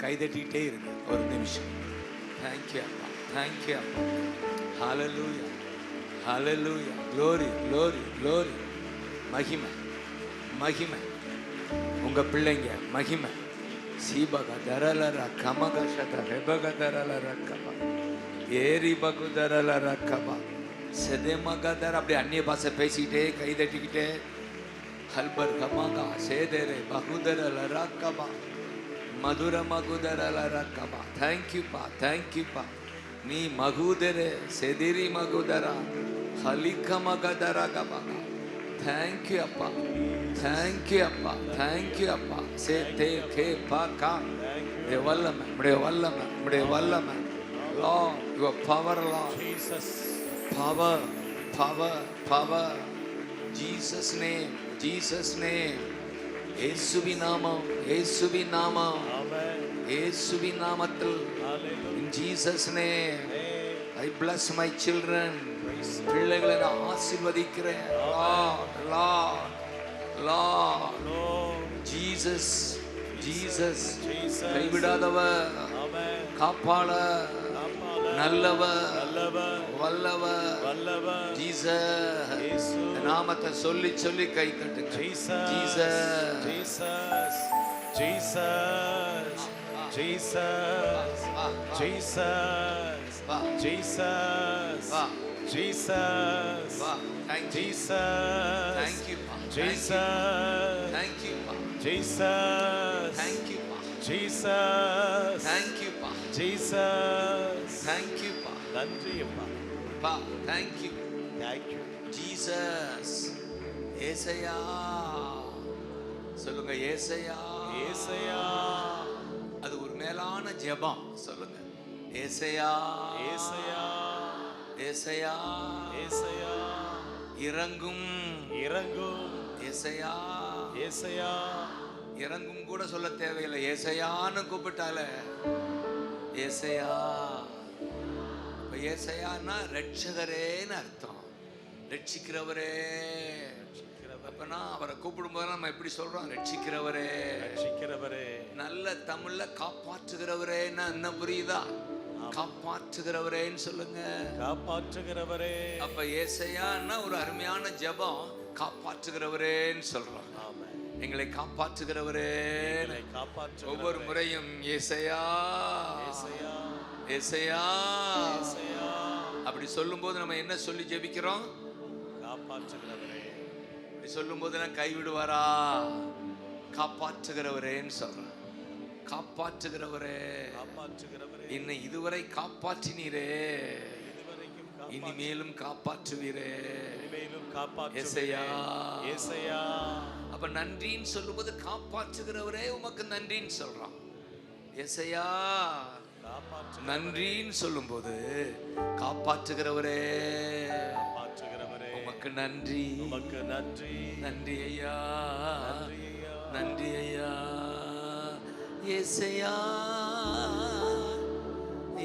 கைதட்டிக்கிட்டே இருக்கு ஒரு நிமிஷம். தேங்க்யூ அப்பா, தேங்க்யூ அப்பா. Hallelujah, hallelujah. Glory, glory, glory. மகிமை, மகிமை. உங்க பிள்ளைங்க மகிமை. சீபக தரலர கமகஷத ரெபக தரலர கபா ஏரி பகு தரலர கபா செதேமக தர. அப்படியே அந்நிய பாஷை பேசிக்கிட்டே கைதட்டிக்கிட்டே ஹல்பர் கமகா சேதரே பகுதரலர கபா மதுர மகுதரலர கபா. தேங்க்யூப்பா, தேங்க்யூப்பா. நீ மகுதரே செதிரி மகுதரா ஹலிக்க மகதர கபா. தேங்க்யூ அப்பா, தேங்க்யூ அப்பா, தேங்க்யூ அப்பா. சே தே கே பா கா. உடைய வல்லமை, உடைய வல்லமை, உடைய வல்லமை. Lord, your power, Lord. Jesus. Power, power, power. Jesus name, Jesus name. இயேசுவின் நாமம், இயேசுவின் நாமம். Amen. இயேசுவின் நாமத்தில். Hallelujah. In Jesus name, I bless my children. Praise பிள்ளைகளை நான் ஆசீர்வதிக்கிறேன். Lord, Lord, Lord. Lord. Jesus, Jesus. Jesus. கைவிடாதவர், Amen. காப்பாளர், நல்லவர், நல்லவர், வல்லவர். வல்லவர். Jesus. இயேசு. நாமத்தை சொல்லி சொல்லி கை தட்டுங்க. Jesus. Jesus. Jesus. Jesus. Jesus. வா, Jesus. வா, Jesus. வா, Jesus. வா. Thank you. Jesus. Thank you, Pa. Jesus. Thank you, Pa. Jesus. Thank you, Pa. Jesus. Thank you, Pa. Jesus. Thank you, Pa. நன்றி அப்பா. Pa, thank you. Thank you. Jesus. ஏசையா. சொல்லுங்க ஏசையா. ஏசையா. அது ஒரு மேலான ஜெபம். சொல்லுங்க ஏசையா. ஏசையா. ஏசையா. ஏசையா. இறங்கும். இறங்கும். ஏசையா. ஏசையா. இறங்கும் கூட சொல்ல தேவையில்லை. ஏசையான்னு கூப்பிட்டால ஏசையா. இப்ப ஏசையான்னா ரட்சகரேன்னு அர்த்தம். ரட்சிக்கிறவரே. அப்பனா அவரை கூப்பிடும் போது நம்ம எப்படி சொல்றோம்? ரட்சிக்கிறவரே, ரட்சிக்கிறவரே. நல்ல தமிழ்ல காப்பாற்றுகிறவரேன்னா என்ன புரியுதா? காப்பாற்றுகிறவரேன்னு சொல்லுங்க. காப்பாற்றுகிறவரே. அப்ப ஏசையான்னா ஒரு அருமையான ஜெபம். காப்பாற்றுகிறவரேன்னு சொல்றோம். ஆமென். எங்களை காப்பாற்றுகிறவரே. எங்களை காப்பாற்றுகிறவரே. ஒவ்வொரு முறையும் ஏசையா, ஏசையா. ஏசையா, ஏசையா. அப்படி சொல்லும்போது நம்ம என்ன சொல்லி ஜெபிக்கிறோம்? காப்பாற்றுகிறவரே. அப்படி சொல்லும்போது நான் கைவிடுவாரா? காப்பாற்றுகிறவரேன்னு சொல்றேன். காப்பாற்றுகிறவரே. காப்பாற்றுகிறவரே. என்னை இதுவரை காப்பாற்றினீரே, இதுவரைக்கும் இனிமேலும் காப்பாற்றுவீரே. இனிமேலும் காப்பாற்றுகிறவரே. ஏசையா. ஏசையா. அப்ப நன்றின்னு சொல்லும்போது காப்பாற்றுகிறவரே உமக்கு நன்றின்னு சொல்றான். ஏசையா. காப்பாற்றுகிறவரே. நன்றின்னு சொல்லும்போது காப்பாற்றுகிறவரே, காப்பாற்றுகிறவரே. உமக்கு நன்றி. உமக்கு நன்றி. நன்றி ஐயா, நன்றி ஐயா. நன்றி ஐயா. ஏசையா,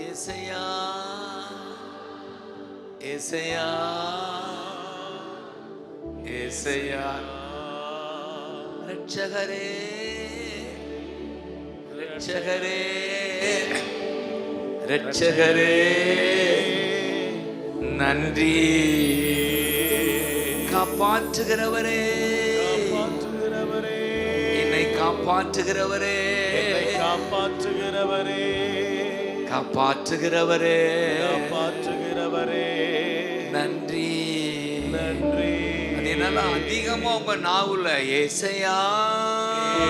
ஏசையா, ஏசையா, ஏசையா. ரட்சகரே, ரட்சகரே, ரட்சகரே, நன்றி. காப்பாற்றுகிறவரே, காப்பாற்றுகிறவரே. என்னை காப்பாற்றுகிறவரே, என்னை காப்பாற்றுகிறவரே. காப்பாற்றுகிறவரே, காப்பாற்றுகிறவரே. நன்றி. நன்றி. அது என்னால அதிகமா உங்க நாவுல ஏசையா,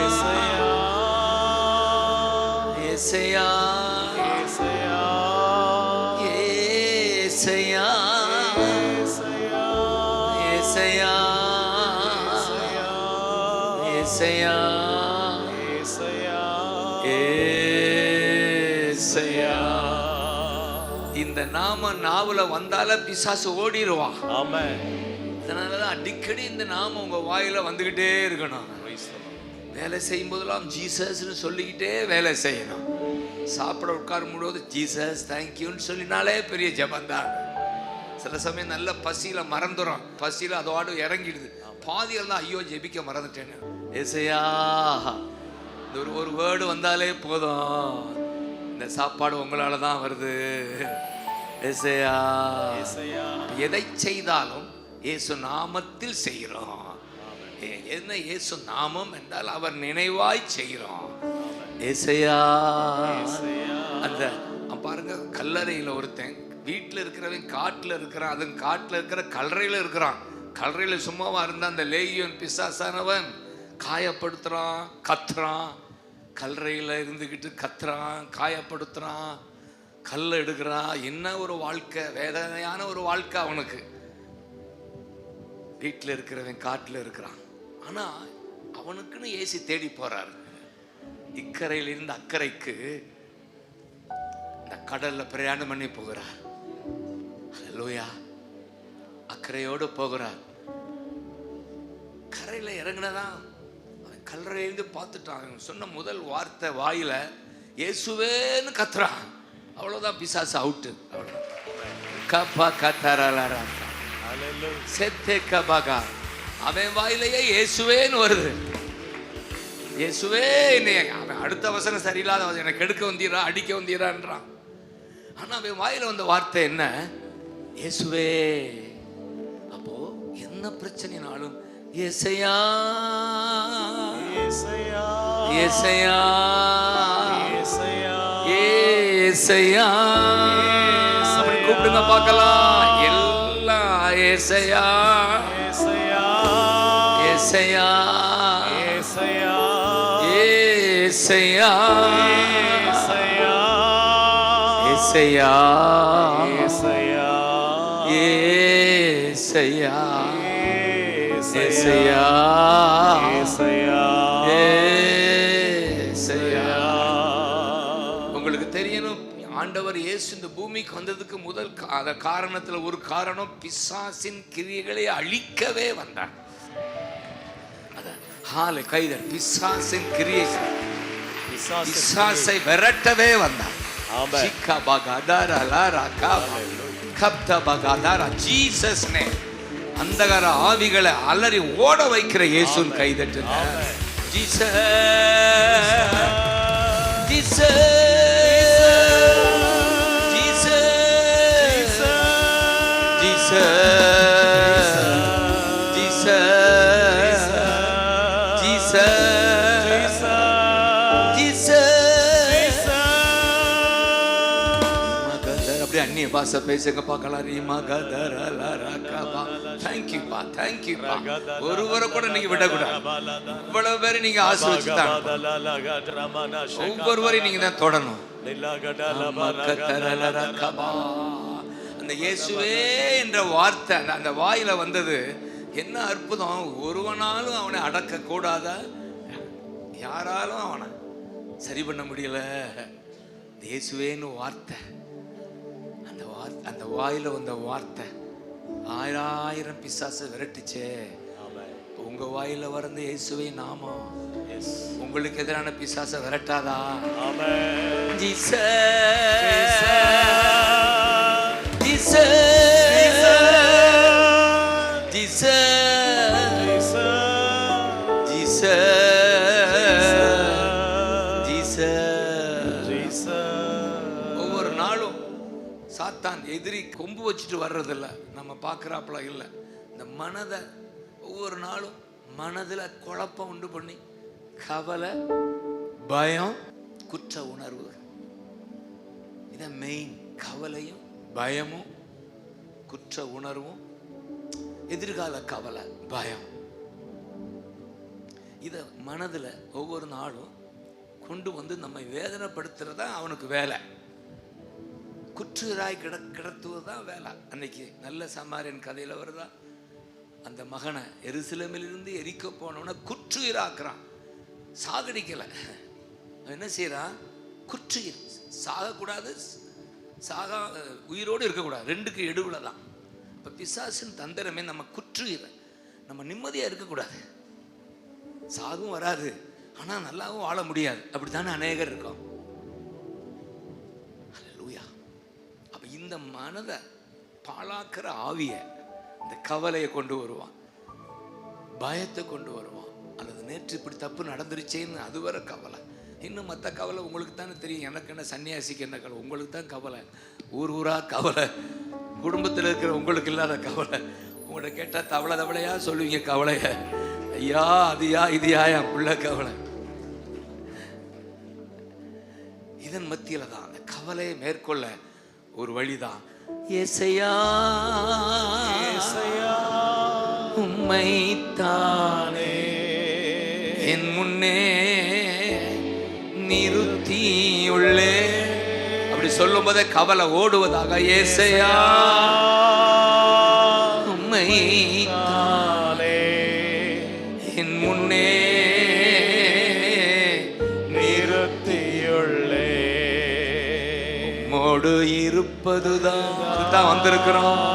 ஏசையா. ஏசையா, ஏசையா. ஏசையா, ஏசையா. ஏசையா, ஏசையா, ஏசையா. இந்த நாம நாவுல வந்தால பிசாசு ஓடிடுவான். ஆமென். அதனாலதான் அடிக்கடி இந்த நாம உங்க வாயில வந்துகிட்டே இருக்கணும். வேலை செய்யும் போதெல்லாம் ஜீசஸ்ன்னு சொல்லிக்கிட்டே வேலை செய்யணும். சாப்பிட உட்காரும் போது ஜீசஸ் தேங்க்யூன்னு சொல்லினாலே பெரிய ஜபந்தான். சில சமயம் நல்ல பசியில மறந்துடும். பசியில அதோடு இறங்கிடுது. பாதிகள் தான் ஐயோ ஜெபிக்க மறந்துட்டேன்னு. ஏசையா, இந்த ஒரு வேர்டு வந்தாலே போதும், இந்த சாப்பாடு உங்களால தான் வருது. ஏசையா, எதை செய்தாலும் இயேசு நாமத்தில் செய்கிறோம். என்ன இயேசு நாமம் என்றால் அவர் நினைவாய் செய்கிறோம். ஏசையா, அந்த பாருங்க, கல்லறையில் ஒருத்தன் வீட்டில் இருக்கிறவன் காட்டில் இருக்கிறான், அதுவும் காட்டில் இருக்கிற கல்லறையில் இருக்கிறான். கல்லறையில் சும்மாவா இருந்தா அந்த லேகியோன் பிசாசானவன் காயப்படுத்துறான், கத்துறான். கல்லறையில் இருந்துக்கிட்டு கத்துறான், காயப்படுத்துறான், கல் எடுக்கிறான். என்ன ஒரு வாழ்க்கை, வேதனையான ஒரு வாழ்க்கை அவனுக்கு. வீட்டில் இருக்கிறவன் காட்டில் இருக்கிறான். ஆனா அவனுக்குன்னு ஏசி தேடி போறாரு. இக்கரையிலிருந்து அக்கறைக்கு இந்த கடல்ல பிரயாணம் பண்ணி போகிறார். அல்லேலூயா. அக்கறையோடு போகிறார். கரையில இறங்கினதான் அவன் கல்லறையிலிருந்து பார்த்துட்டான். அவன் சொன்ன முதல் வார்த்தை வாயில இயேசுவேன்னு கத்துறான். அவ்வளவுதான், பிசாசு அவுட்டு. அவன் வாயிலேயே இயேசுவேன்னு வருது. இயேசுவே, அவன் அடுத்த வசனம் சரியில்லாத வசனம், எனக்கு எடுக்க வந்தீரா, அடிக்க வந்தீரான்றான். ஆனா அவன் வாயில வந்த வார்த்தை என்ன? இயேசுவே. அப்போ என்ன பிரச்சனைனாலும் ஏசையா ஏசையா ஏசையா ஏசையா அப்படி கூப்பிடுங்க பார்க்கலாம். எல்லாம் ஏசையா ஏசையா ஏசையா ஏசையா ஏசையா ஏசையா ஏசையா ஏசையா ஏசையா. உங்களுக்கு தெரியணும், ஆண்டவர் இயேசு இந்த பூமிக்கு வந்ததுக்கு முதல் காரணத்துல ஒரு காரணம், பிசாசின் கிரியைகளை அழிக்கவே வந்தார். கைதர், பிசாசின் கிரியை, பிசாசை விரட்டவே வந்தார். Jesus name. அந்தகார ஆவிகளை அலறி ஓட வைக்கிற இயேசுவின் கைதட்டு. ஜீசஸ் ஜீசஸ் ஜீசஸ் அந்நிய பாஷை பேசுங்க பார்க்கலாம். ஒருவரை கூட நீங்க விடக்கூடாது. இவ்வளவு பேரை நீங்க ஆசீர்வதிச்சுட்டாங்க. ஒவ்வொருவரையும் நீங்க தான் தொடணும். அந்த இயேசுவே என்ற வார்த்தை அந்த வாயில வந்தது என்ன அற்புதம். ஒருவனாலும் அவனை அடக்க கூடாத, யாராலும் அவனை சரி பண்ண முடியல. இயேசுவேன்னு வார்த்தை, அந்த வாயில வந்த வார்த்தை ஆயிரம் பிசாசை விரட்டுச்சே. உங்க வாயில வந்த இயேசுவே நாமம் உங்களுக்கு எதிரான பிசாசை விரட்டாதா? ஒவ்வொரு நாளும் சாத்தான் எதிரி கொம்பு வச்சுட்டு வர்றதில்ல, நம்ம பார்க்குறாப்புல இல்லை. இந்த மனதை ஒவ்வொரு நாளும் மனதில் குழப்பம் உண்டு பண்ணி கவலை, பயம், குற்ற உணர்வு, இதான் மெயின். கவலையும் பயமும் குற்ற உணர்வும், எதிர்கால கவலை, பயம், இதை மனதில் ஒவ்வொரு நாளும் கொண்டு வந்து நம்மை வேதனைப்படுத்துறதா அவனுக்கு வேலை. குற்றுயிராய் கிடத்துவது தான் வேலை. அன்னைக்கு நல்ல சமாரியன் கதையில் வருதா, அந்த மகனை எருசலேமிலிருந்து எரிக்க போனவனை குற்றுயிராக்குறான். சாகடிக்கலை, என்ன செய்யறான்? குற்றுயிர். சாகக்கூடாது, உயிரோடு இருக்கக்கூடாது, ரெண்டுக்கு எடுவுல தான். இப்போ பிசாசின் தந்திரமே நம்ம குற்றுயிர், நம்ம நிம்மதியாக இருக்கக்கூடாது. சாகும் வராது, ஆனால் நல்லாவும் வாழ முடியாது. அப்படித்தானே அநேகர் இருக்கோம். அப்போ இந்த மனதை பாழாக்கிற ஆவிய, இந்த கவலையை கொண்டு வருவான், பயத்தை கொண்டு வருவான், அல்லது நேற்று இப்படி தப்பு நடந்துருச்சேன்னு அது வர கவலை. இன்னும் மற்ற கவலை உங்களுக்கு தானே தெரியும். எனக்கு என்ன, சன்னியாசிக்கு என்ன கவலை? உங்களுக்கு தான் கவலை. ஊர் ஊராக கவலை. குடும்பத்தில் இருக்கிற உங்களுக்கு இல்லாத கவலை. உங்கள்கிட்ட கேட்டால் தவளை தவளையா சொல்லுவீங்க கவலைய. ஐயா அதுயா இதுயா என் பிள்ளை கவலை. இதன் மத்தியில தான் அந்த கவலையை மேற்கொள்ள ஒரு வழிதான். ஏசையா உம்மைத்தானே என் முன்னே நிறுத்தியுள்ளே. அப்படி சொல்லும் போதே கவலை ஓடுவதாக. ஏசையா உம்மைத்தானே என் முன்னே நிறுத்தியுள்ளே. மோடு இருப்பதுதான் வந்திருக்கிறோம்.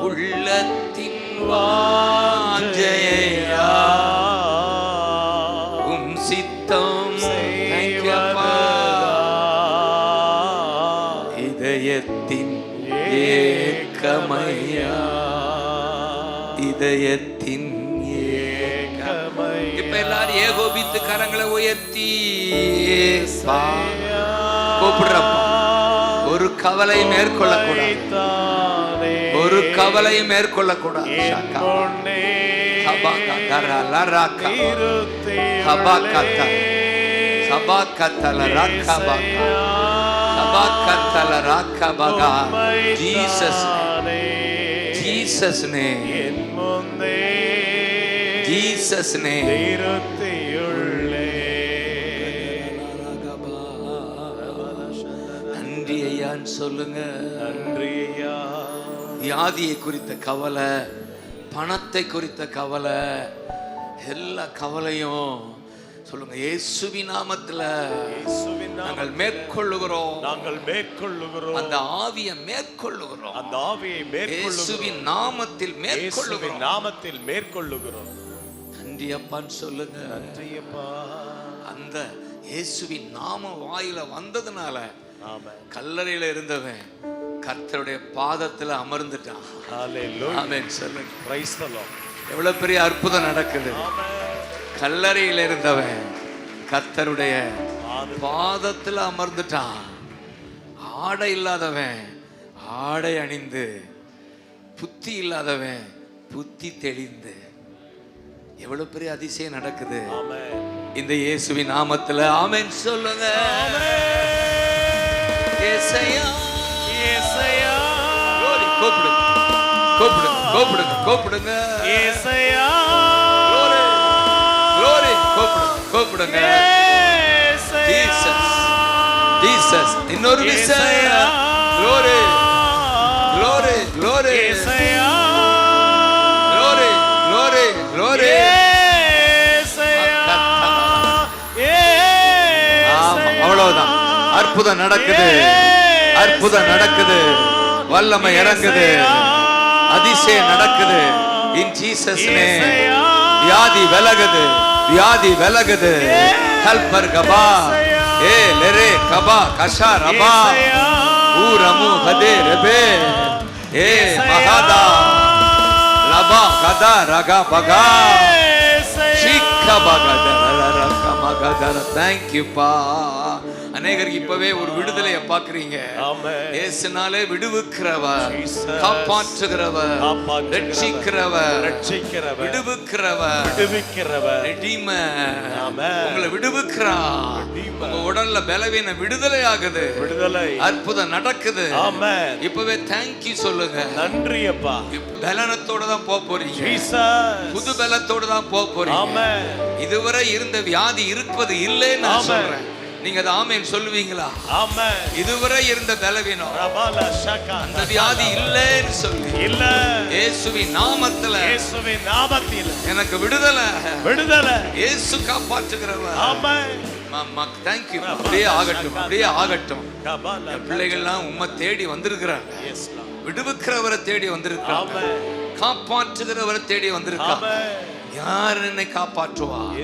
உள்ளத்தின் வாஞ்சையா உம் சித்தம் இதயத்தின் ஏக்கமையா, இதயத்தின் ஏக்கமையா. இப்ப எல்லாரும் ஏகோபித்து கரங்களை உயர்த்தி கூப்பிடுறப்ப ஒரு கவலை மேற்கொள்ளக்கூடாது. ஒரு கவலை மேற்கொள்ளக்கூடாது. Jesus name. Jesus name. நன்றி ஐயான்னு சொல்லுங்க. நன்றி ஐயா. வியாதியை குறித்த கவலை, பணத்தை குறித்த கவலை, எல்லா கவலையும் சொல்லுங்க. இயேசுவின் நாமத்துல நாங்கள் மேற்கொள்ளுகிறோம். நாங்கள் மேற்கொள்ளுகிறோம். அந்த ஆவியை மேற்கொள்ளுகிறோம். அந்த ஆவியை இயேசுவின் நாமத்தில் மேற்கொள்ளுகிறோம். நாமத்தில் மேற்கொள்ளுகிறோம். நன்றி அப்பான்னு சொல்லுங்க. நன்றி அப்பா. அந்த இயேசுவின் நாம வாயில வந்ததுனால கல்லறையில இருந்தவன் கர்த்தருடைய பாதத்துல அமர்ந்துட்டான். ஆமென் சொல்லுங்க. Praise the Lord. எவ்வளவு பெரிய அற்புதம் நடக்குது. கல்லறையில இருந்தவன் கர்த்தருடைய பாதத்துல அமர்ந்துட்டான். ஆடை இல்லாதவன் ஆடை அணிந்து, புத்தி இல்லாதவன் புத்தி தெளிந்து. எவ்வளவு பெரிய அதிசயம் நடக்குது இந்த இயேசுவின் நாமத்துல. ஆமென் சொல்லுங்க. ஏசையா ஏசையா. கூப்பிடுங்க கூப்பிடுங்க கூப்பிடுங்க கூப்பிடுங்க. ஏசையா glory கூப்பிடுங்க கூப்பிடுங்க. Jesus Jesus. இன்னொரு விசையா. glory glory glory. ஏசையா glory glory glory. ஏசையா. அவ்வளவுதான். அற்புதம் நடக்குது. அற்புதம் நடக்குது. வல்லமை இறங்குது. அதிசயம் நடக்குது. இன் ஜீசஸ் நேம். வியாதி விலகுது. வியாதி விலகுது. கல்பர் கபா ஏ லெரே கபா கஷா ரபா ஊரமு கதே ரபே ஏ மகாதா லபா கதா ரகா பகா ஷிக்கா பகதா ரகா மகதா. Thank you பா. அநேகருக்கு இப்பவே ஒரு விடுதலையை பார்க்கறீங்க. இயேசுனாலே விடுவிக்கிறவர், காப்பாற்றுகிறவர், ரட்சிக்கிறவர், விடுவிக்கிறவர், உங்களை விடுவிக்கிறார். உங்க உடல்ல பலவீன விடுதலை ஆகுது. விடுதலை அற்புதம் நடக்குது. இப்பவே தேங்க்யூ சொல்லுங்க. நன்றி அப்பா. பலனத்தோட தான் போக போறீங்க. புது பலத்தோட தான் போக போறீங்க. இதுவரை இருந்த வியாதி இருப்பது இல்லைன்னு நான் சொல்றேன். நீங்க அது ஆமென் சொல்லுவீங்களா? ஆமென். இதுவரை இருந்த பலவீனம், அந்த வியாதி இல்லைன்னு சொல்லி, இல்ல இயேசுவின் நாமத்துல, இயேசுவின் நாமத்தில் எனக்கு விடுதலை, விடுதலை. இயேசு காப்பாற்றுகிறவர். ஆமென். மாமா thank you. அப்படியே ஆகட்டும், அப்படியே ஆகட்டும். பிள்ளைகள்லாம் உம்மை தேடி வந்திருக்கிறாங்க. விடுவிக்கிறவரை தேடி வந்திருக்காங்க. காப்பாற்றுகிறவரை தேடி வந்திருக்காங்க. யார் என்னை காப்பாற்றுவார்,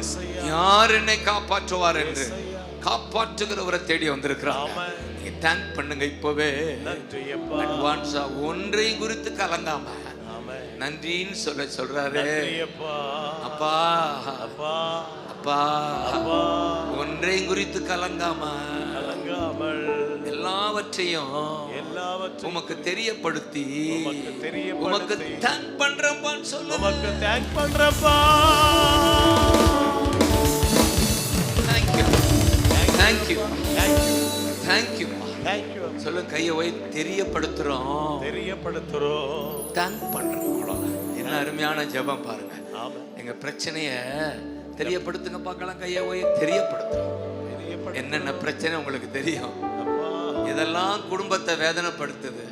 யார் என்னை காப்பாற்றுவார் என்று காப்பாற்றுகிறவரை தேடி வந்திருக்கிறாங்க. நீங்க தேங்க் பண்ணுங்க இப்பவே. அட்வான்ஸா ஒன்றை குறித்து கலங்காம நன்றின்னு சொல்றாரு. நன்றி அப்பா. அப்பா அப்பா. அப்பா அப்பா. ஒன்றையும் குறித்து கலங்காமல் எல்லாவற்றையும் உமக்கு தெரியப்படுத்தி உமக்கு தேங்க் பண்றப்பான்னு சொல்லு. உமக்கு thank பண்றப்பா. Thank you. Thank you. Thank you. Thank you. Thank you. சொல்ல கையை வை. தெரியப்படுத்துறோம். தேங்க் பண்றோம். அவ்வளவுதான். என்ன அருமையான ஜெபம் பாருங்க. எங்க பிரச்சனைய தெரியப்படுத்துங்க பார்க்கலாம். கையை வை. தெரியப்படுத்துறோம். என்னென்ன பிரச்சனை உங்களுக்கு தெரியும்? இதெல்லாம் குடும்பத்தை வேதனைப்படுத்துது,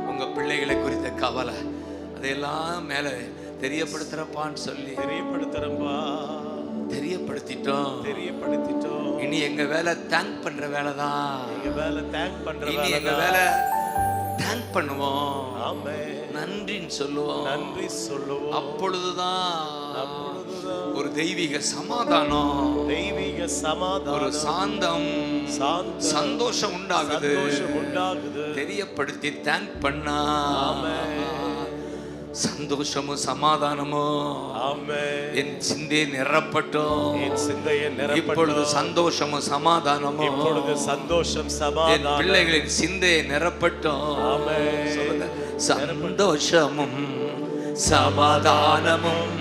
உங்க பிள்ளைகளை குறித்த கவலை, அதையெல்லாம் மேல தெரியப்படுத்துறப்பான்னு சொல்லி தெரியப்படுத்திட்டோம். இனி எங்க வேலை தேங்க் பண்ற வேலை தான். இனி எங்க வேலை தேங்க் பண்ணுவோம். நன்றின்னு சொல்லுவோம். அப்பொழுதுதான் ஒரு தெய்வீக சமாதானம், ஒரு சாந்தம், சந்தோஷம் உண்டாகுது. தெரியப்படுத்தி தேங்க் பண்ணா சந்தோஷமும் சமாதானமும் என் சிந்தையை நிரப்பட்டும். இப்பொழுது சந்தோஷமும் சமாதானமும் என் பிள்ளைகளின் சிந்தையை நிரப்பட்டும். சந்தோஷமும் சமாதானமும்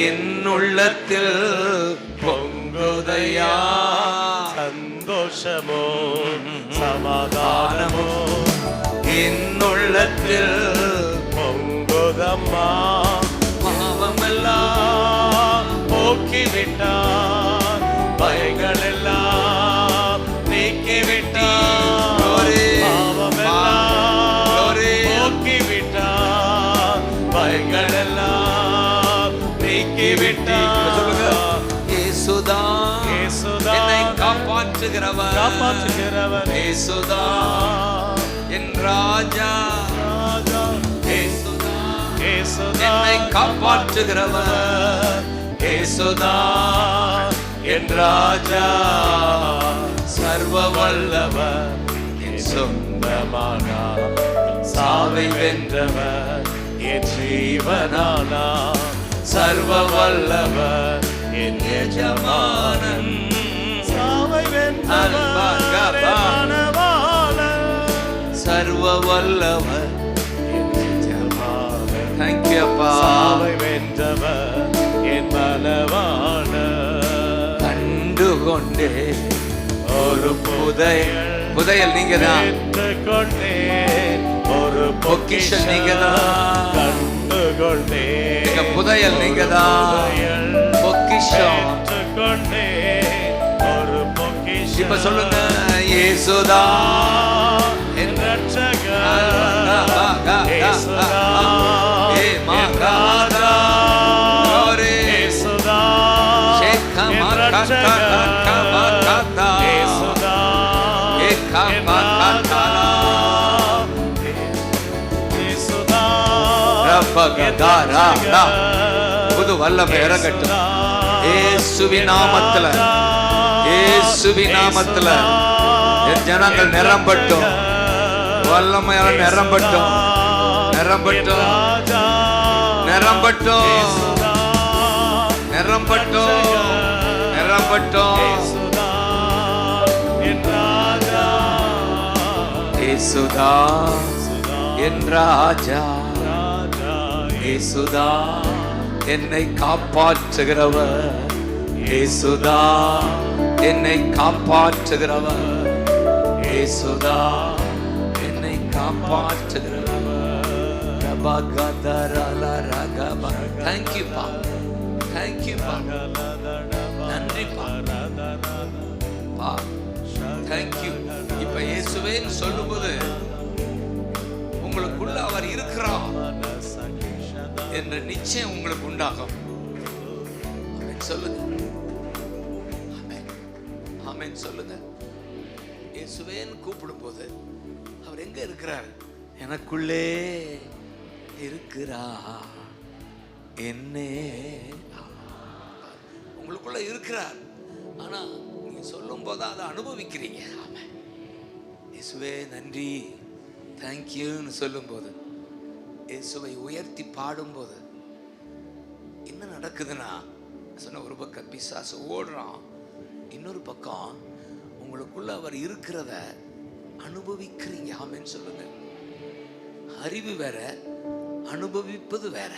என் உள்ளத்தில் பொங்குதையா. சந்தோஷமும் சமாதானமும் என் உள்ளத்தில் பொங்குதம்மா. பாவமெல்லாம் போக்கிவிட்டார், பயங்கள் எல்லாம் நீக்கிவிட்டார். பாவமெல்லாம் போக்கிவிட்டார், பயங்கள் எல்லாம் நீக்கிவிட்டார். இயேசுதான் என்னை காப்பாற்றுகிறவர். இயேசுதான் என் ராஜா. என்னை காப்பாற்றுகிறவர். இயேசுதான் என் ராஜா. சர்வ வல்லவர் என் சொந்தமானார். சாவை வென்றவர் என் ஜீவனானா. சர்வ வல்லவர் என் எஜமானன். சாவை வென்றவர் சர்வ வல்லவர். Thank you அப்பா. சாவை வென்றவர் என் பலவான. கண்டுகொண்டே ஒரு புதையல் நீங்கதான். கொண்டே ஒரு பொக்கிஷம் நீங்கதான். கண்டுகொண்டே புதையல் நீங்கதான். பொக்கிஷம் கொண்டே ஒரு பொக்கிஷம். இப்ப சொல்லுங்க. இயேசுதான் என் ரட்சகர். புது வல்லமை இறங்கட்டும் இயேசுவின் நாமத்துல. இயேசுவின் நாமத்துல என் ஜனங்கள் நிரம்பட்டும். வல்லமையால் நிரம்பட்டும். நிரம்பட்டும். நிரம்பட்டும். நிரம்பட்டும். நிரம்பட்டும். இயேசுதா என் ராஜா. இயேசுதா என்னை காப்பாற்றுகிறவர். இயேசுதா என்னை காப்பாற்றுகிறவர். இயேசுதா என்னை காப்பாற்றுகிறவர். Thank you பா. Thank you பா. நன்றி பா. Thank you. இப்ப இயேசுவேன்னு சொல்லும்போது உங்களுக்குள்ள அவர் இருக்கிறார் என்ற நிச்சயம் உங்களுக்கு உண்டாகும். ஆமென் சொல்லுங்க. ஆமென். ஆமென் சொல்லுங்க. இயேசுவேன்னு கூப்பிடும் போது அவர் எங்க இருக்கிறார்? எனக்குள்ளே இருக்கிறார். என்னே உங்களுக்குள்ள இருக்கிறார். ஆனா நீங்க சொல்லும் போது அதை அனுபவிக்கிறீங்க. ஆமென். இயேசுவே நன்றி, தேங்க்யூன்னு சொல்லும் போது இயேசுவை உயர்த்தி பாடும்போது என்ன நடக்குதுன்னா சொன்ன, ஒரு பக்கம் பிசாசு ஓடுறான், இன்னொரு பக்கம் உங்களுக்குள்ள அவர் இருக்கிறத அனுபவிக்கிறீங்க. ஆமென் சொல்லுங்க. அறிவு வேற, அனுபவிப்பது வேற.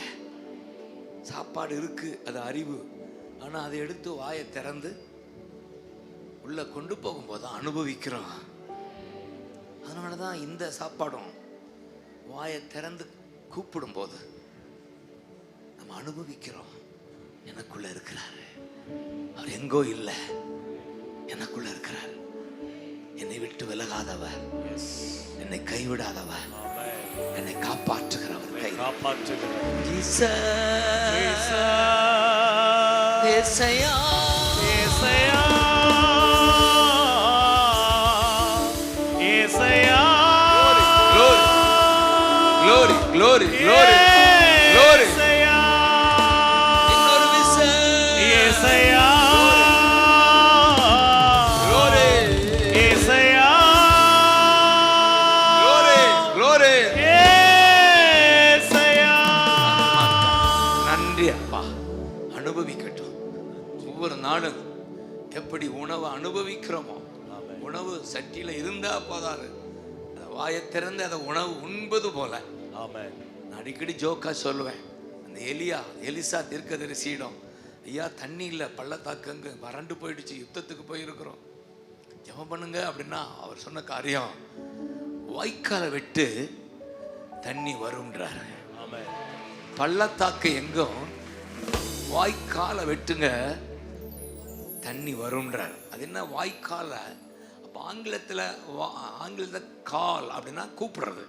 சாப்பாடு இருக்கு, அது அறிவு. ஆனா அதை எடுத்து வாயை திறந்து உள்ள கொண்டு போகும்போது அனுபவிக்கிறோம். அதனாலதான் இந்த சாப்பாடும் வாயை திறந்து கூப்பிடும் போது நம்ம அனுபவிக்கிறோம். எனக்குள்ள இருக்கிறாரு, அவர் எங்கோ இல்லை, எனக்குள்ள இருக்கிறார். என்னை விட்டு விலகாதவர், என்னை கைவிடாதவர், என்னை காப்பாற்றுகிறவர், கை காப்பாற்றுகிறவர். ஏசையா, ஏசையா, ஏசையா. glory, glory, glory, glory. இன்னொரு விசை. ஏசையா, glory, ஏசையா, glory, glory. ஏசையா. நன்றி அப்பா. அனுபவிக்கட்டும். ஒவ்வொரு நாளும் எப்படி உணவை அனுபவிக்கிறோமோ, உணவு சட்டியில இருந்தா போதாது, வாயை திறந்து அதை உணவு உண்பது போல. ஆமென். நான் அடிக்கடி ஜோக்கா சொல்லுவேன், அந்த எலிசா தீர்க்கதரிசியிடம், ஐயா தண்ணி இல்லை, பள்ளத்தாக்கு வறண்டு போயிடுச்சு, யுத்தத்துக்கு போயிருக்கிறோம், ஜெபம் பண்ணுங்க அப்படின்னா, அவர் சொன்ன காரியம், வாய்க்காலை வெட்டு தண்ணி வரும்ன்றாரு. ஆமென். பள்ளத்தாக்கு எங்கும் வாய்க்காலை வெட்டுங்க தண்ணி வரும்ன்றார். அது என்ன வாய்க்கால? அப்போ ஆங்கிலத்தில் கால் அப்படின்னா கூப்பிடுறது,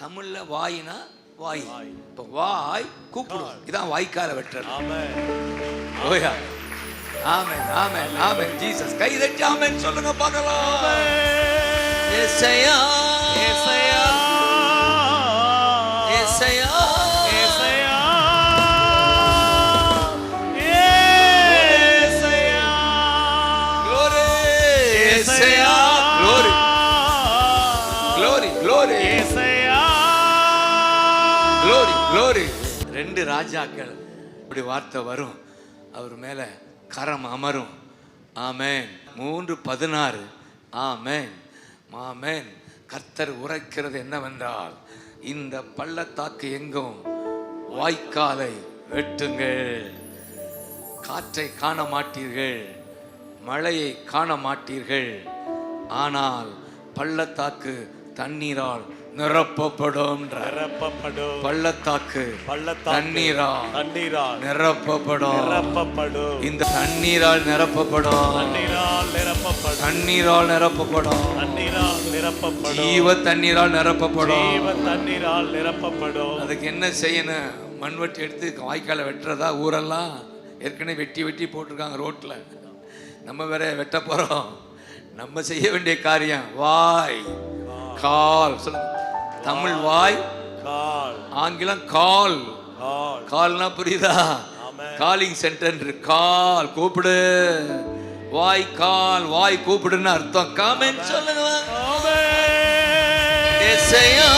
தமிழ்ல வாயினா வாய். இப்போ வாய் கூப்பிடும், இதான் வாய்க்கால வெட்டுறது. ஆமென். ஓயா, ஆமென், ஆமென், ஆமென். ஜீசஸ் கை தட்டி ஆமென் சொல்லுங்க பார்க்கலாம். ஏசையா, ஏசையா, ஏசையா, ஏசையா, ஏசையா. glory, ஏசையா, glory, glory, glory, ஏசையா, glory, glory. ரெண்டு ராஜாக்கள் இப்படி வார்த்தை வரும், அவர் மேல கரம் அமரும். ஆமென். 3:16. ஆமென், ஆமென். கர்த்தர் உரைக்கிறது என்னவென்றால், இந்த பள்ளத்தாக்கு எங்கும் வாய்க்காலை வெட்டுங்கள். காற்றை காண மாட்டீர்கள், மழையை காண மாட்டீர்கள், ஆனால் பள்ளத்தாக்கு தண்ணீரால் நிரப்பப்படும். நிரப்பப்படும். பள்ளத்தாக்கு பள்ளத்தாக்கு தண்ணீரால் தண்ணீரால் நிரப்பப்படும். நிரப்பப்படும். இந்த தண்ணீரால் நிரப்பப்படும். தண்ணீரால் நிரப்பப்படும். தண்ணீரால் நிரப்பப்படும். தண்ணீரால் நிரப்பப்படும். ஜீவ தண்ணீரால் நிரப்பப்படும். ஜீவ தண்ணீரால் நிரப்பப்படும். அதுக்கு என்ன செய்யணும்? மண்வெட்டி எடுத்து வாய்க்காலை வெட்டுறதா? ஊரெல்லாம் ஏற்கனவே வெட்டி வெட்டி போட்டிருக்காங்க ரோட்ல, நம்ம வேற வெட்ட போறோம். நம்ம செய்ய வேண்டிய காரியம் வாய் கால். சொல்லுங்க. தமிழ் வாய், கால். ஆங்கிலம் கால். கால். கால்னா புரியுதா? Calling centre. கால் கூப்பிடு, வாய் கால், வாய் கூப்பிடுன்னு அர்த்தம். காமெண்ட் சொல்லுங்க. ஏசையா,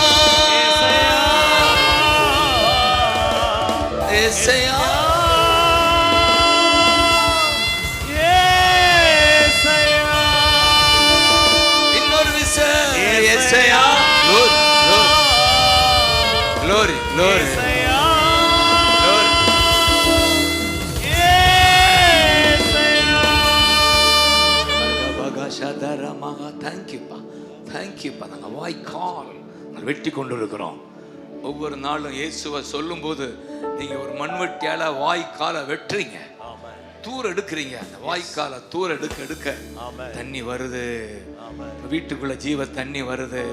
ஏசையா, இன்னொரு விஷயம். ஏசையா, glory, glory, glory. தேங்க்யூப்பா, தேங்க்யூப்பா. நாங்கள் வாய்க்கால் வெட்டி கொண்டு இருக்கிறோம். ஒவ்வொரு நாளும் இயேசுவை சொல்லும் போது நீங்க ஒரு மண்வெட்டியால வாய்க்காலை வெட்டுறீங்க, தூர் எடுக்கிறீங்க. அந்த வாய்க்காலை தூர் எடுக்க எடுக்க தண்ணி வருது. வீட்டுக்குள்ள ஜீவ தண்ணி வருது,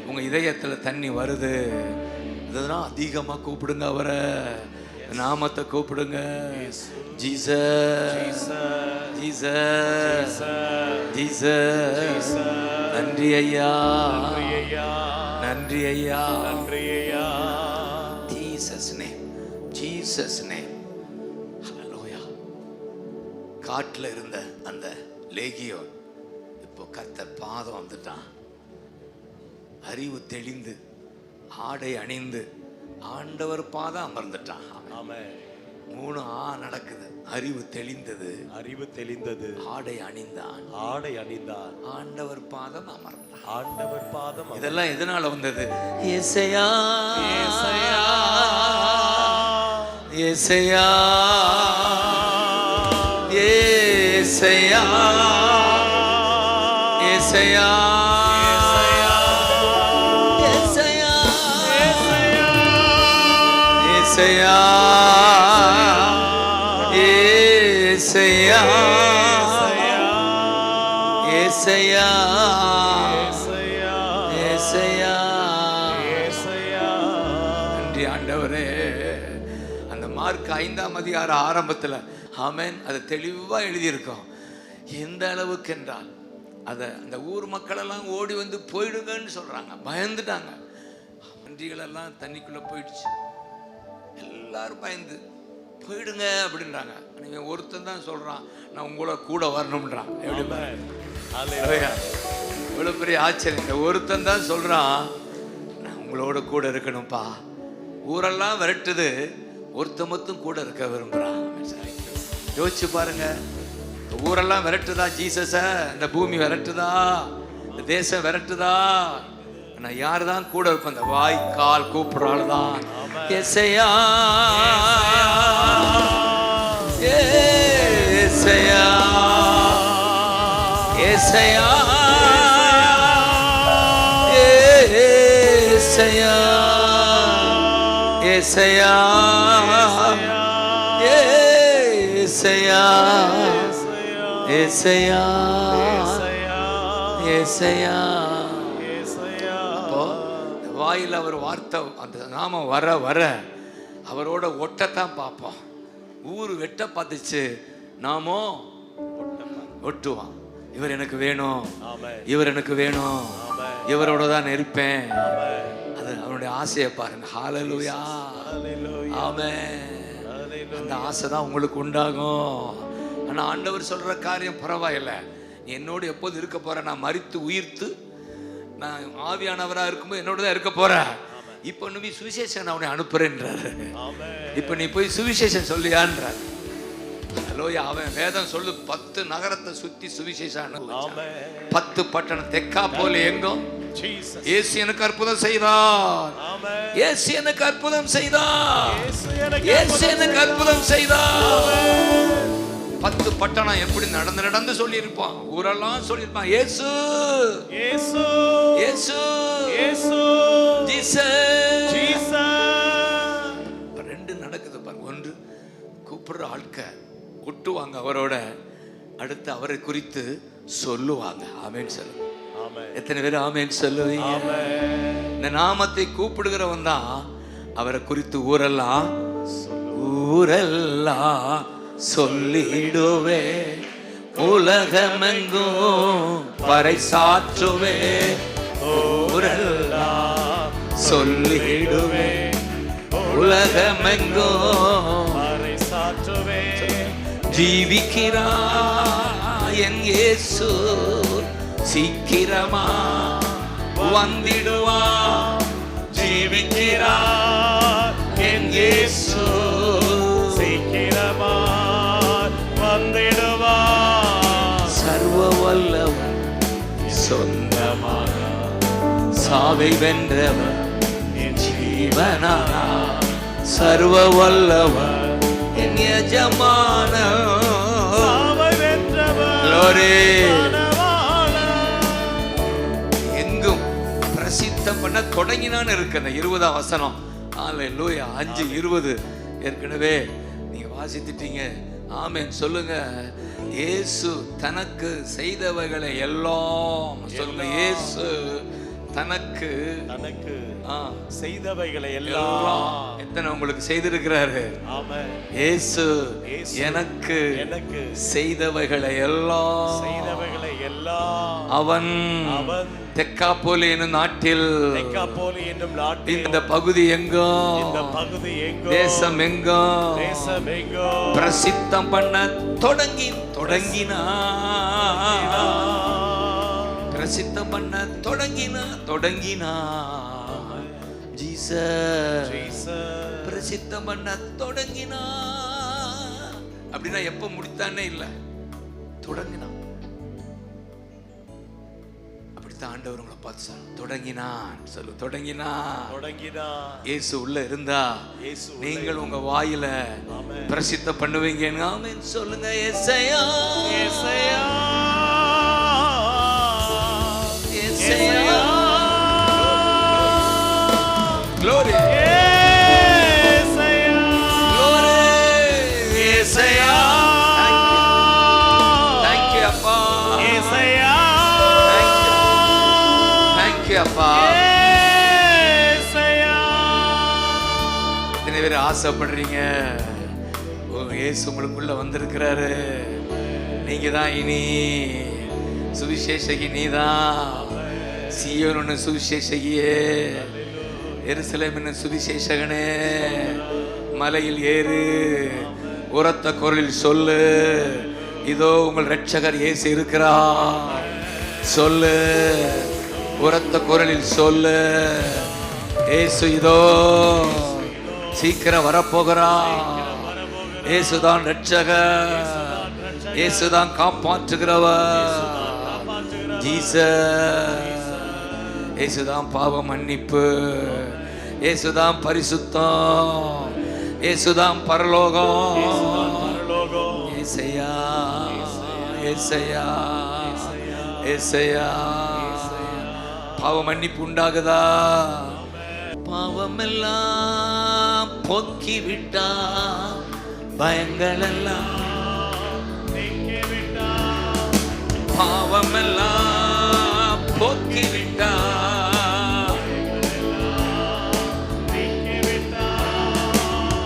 உங்க இதயத்துல தண்ணி வருது. இதெல்லாம் அதிகமா கூப்பிடுங்க, அவரை நாமத்தை கூப்பிடுங்க. Jesus, Jesus, Jesus. நன்றி ஐயா, நன்றி ஐயா, நன்றி ஐயா. Jesus name, Jesus name. Hallelujah. காட்டுல இருந்த அந்த லேகியோன் இப்போ கர்த்தர் பாதம் வந்துட்டான். அறிவு தெளிந்து ஆடை அணிந்து ஆண்டவர் பாதம் அமர்ந்துட்டான். ஆமென். 3 நடக்குது. அறிவு தெளிந்தது, அறிவு தெளிந்தது, ஆடை அணிந்தான், ஆடை அணிந்தான், ஆண்டவர் பாதம் அமர்ந்தான். ஆண்டவர் பாதம். இதெல்லாம் எதனால வந்தது? ஏசையா ஏசையா ஏசையா ஏசையா ஏசையா ஏசையா ஏசையா ஏசையா ஏசையா ஏசையா ஏசையா. நன்றி ஆண்டவரே. அந்த மார்க் 5ஆம் அதிகார ஆரம்பத்தில் ஆமென் அதை தெளிவாக எழுதியிருக்கோம். எந்த அளவுக்கு என்றால் அதை அந்த ஊர் மக்களெல்லாம் ஓடி வந்து போயிடுங்கன்னு சொல்கிறாங்க. பயந்துட்டாங்க. வண்டிகளெல்லாம் தண்ணிக்குள்ளே போயிடுச்சு. எல்லாரும் பயந்து போயிடுங்க அப்படின்றாங்க. நீங்கள் ஒருத்தன் தான் சொல்கிறான், நான் உங்களோட கூட வரணும்ன்றான். எப்படி இவ்வளோ பெரிய ஆச்சரியம். இந்த ஒருத்தன் தான் சொல்கிறான், நான் உங்களோட கூட இருக்கணும்ப்பா. ஊரெல்லாம் விரட்டுது, ஒருத்த மட்டும் கூட இருக்க விரும்புகிறான். யோசிச்சு பாருங்க. இந்த ஊரெல்லாம் விரட்டுதா ஜீசஸை? இந்த பூமி விரட்டுதா? இந்த தேசம் விரட்டுதா? நான் யாரு தான் கூட இருப்பேன்? இந்த வாய்க்கால் கூப்பிடுறாள் தான். ஏசையா ஏசையா ஏசையா ஏசையா ஏசையா ஏசையா ஏசையா ஏசையா. அப்போ வாயில் அவர் வார்த்தை அந்த நாமம் வர வர அவரோட ஒட்டத்தான் பார்ப்போம். ஊர் வெட்ட பார்த்துச்சு, நாமோ ஒட்டுவான். இவர் எனக்கு வேணும், இவர் எனக்கு வேணும், இவரோட தான் இருப்பேன். அது அவனுடைய ஆசையை பாருங்க. ஹல்லேலூயா ஆமென். அந்த ஆசை தான் உங்களுக்கு உண்டாகும். ஆனால் ஆண்டவர் சொல்ற காரியம் பரவாயில்லை, நீ என்னோடு எப்போது இருக்க போற? நான் மரித்து உயிர்த்து நான் ஆவியானவராக இருக்கும்போது என்னோட தான் இருக்க போறேன். இப்போ நீ சுவிசேஷன் நான் உன்னை அனுப்புறேன்றாரு. இப்போ நீ போய் சுவிசேஷன் சொல்லியான்றார். ஹல்லேலூயா. அவன் வேதம் சொல்லு 10 நகரத்தை சுத்தி சுவிசேஷம் 10 பட்டணம் தெக்கா போல எங்கும் இயேசு எனக்கு அற்புதம் செய்தார். இயேசு எனக்கு அற்புதம் செய்தார். இயேசு எனக்கு அற்புதம் செய்தார். 10 பட்டணம் எப்படி நடந்து நடந்து சொல்லி இருப்பான். ஊரெல்லாம் சொல்லி இருப்பான். இயேசு இயேசு இயேசு இயேசு ஜீசஸ் ஜீசஸ். 2 நடக்குது பாருங்க. ஒன்று கூப்பிடுற ஆட்க ஒட்டுவாங்க அவரோட, அடுத்து அவரை குறித்து சொல்லுவாங்க. ஆமென் சொல்லுங்க. எத்தனை பேர் ஆமென் சொல்லுவீங்க? இந்த நாமத்தை கூப்பிடுகிறவன் தான் அவரை குறித்து ஊரெல்லாம் ஊரெல்லாம் சொல்லிடுவே, உலகமெங்கும் பறைசாற்றுவே, ஊரெல்லாம் சொல்லிடுவே, உலகமெங்கும் பறைசாற்றுவே. ஜீவிக்கிறாய் என் இயேசு, சீக்கிரமா வந்திடுவா. ஜீவிக்கிறாய் என் இயேசு, சீக்கிரமா வந்திடுவா. சர்வ வல்லவன் சொந்தமாக சாவை வென்றவன் என் ஜீவனானா. சர்வ வல்லவன் என் எஜமான சாவை வென்றவன். எங்கும் பிரசித்தம் பண்ண தொடங்கினான்னு இருக்கு அந்த 20ஆம் வசனம். ஹல்லேலூயா. 5:20 ஏற்கனவே நீங்க வாசித்துட்டீங்க. ஆமென் சொல்லுங்க. இயேசு தனக்கு செய்தவைகளை எல்லாம் சொல்லுங்க. இயேசு தனக்கு தனக்கு செய்தவைகளை எல்லாம் எத்தனை உங்களுக்கு செய்திருக்கிறாரு? ஆமென். இயேசு எனக்கு எனக்கு செய்தவைகளை எல்லாம் அவன் தெக்காப்போலி என்னும் நாட்டில் இந்த பகுதி எங்கும் தேசம் எங்கும் பிரசித்தம் பண்ண தொடங்கினா பிரசித்தம் பண்ண தொடங்கினா ஜீசஸ் ஜீசஸ் பிரசித்தம் பண்ண தொடங்கினா. அப்படின்னா எப்ப முடித்தானே இல்ல, தொடங்கினான். அப்படித்தான் ஆண்டவர் உங்களை பார்த்து சொல்ல, தொடங்கினான் சொல்லு, தொடங்கினான். தொடங்கினான். இயேசு உள்ள இருந்தா இயேசு உள்ள நீங்கள் உங்க வாயில ஆமென். பிரசித்த பண்ணுவீங்க. ஆமென் சொல்லுங்க. ஏசையா ஏசாயா ஏசையா glory ஏசாயா glory ஏசையா. thank you அப்பா, ஏசாயா thank you அப்பா. ஏசாயா. எத்தனை பேர் ஆசைப்படுறீங்க இயேசு உங்களுக்குள்ள வந்திருக்கிறாரு. நீங்க தான் இனி சுவிசேஷகி, நீதான் சீயோனு சுவிசேஷகியே, எருசலேமின் சுவிசேஷகனே. மலையில் ஏறு, உரத்த குரலில் சொல்லு, இதோ உங்கள் இரட்சகர் இயேசு இருக்கிறார். சொல்லு, உரத்த குரலில் சொல்லு, இயேசு இதோ சீக்கிரம் வரப்போகிறார். இயேசுதான் இரட்சகர், இயேசுதான் காப்பாற்றுகிறவர். ஜீசஸ் இயேசுதான் பாவ மன்னிப்பு, இயேசுதான் பரிசுத்தம், இயேசுதான் பரலோகம். ஏசையா ஏசையா ஏசையா. பாவ மன்னிப்பு உண்டாகுதா? பாவமெல்லாம் போக்கி விட்டா, பயங்கள் எல்லாம் பாவமெல்லாம் போக்கி விட்டா,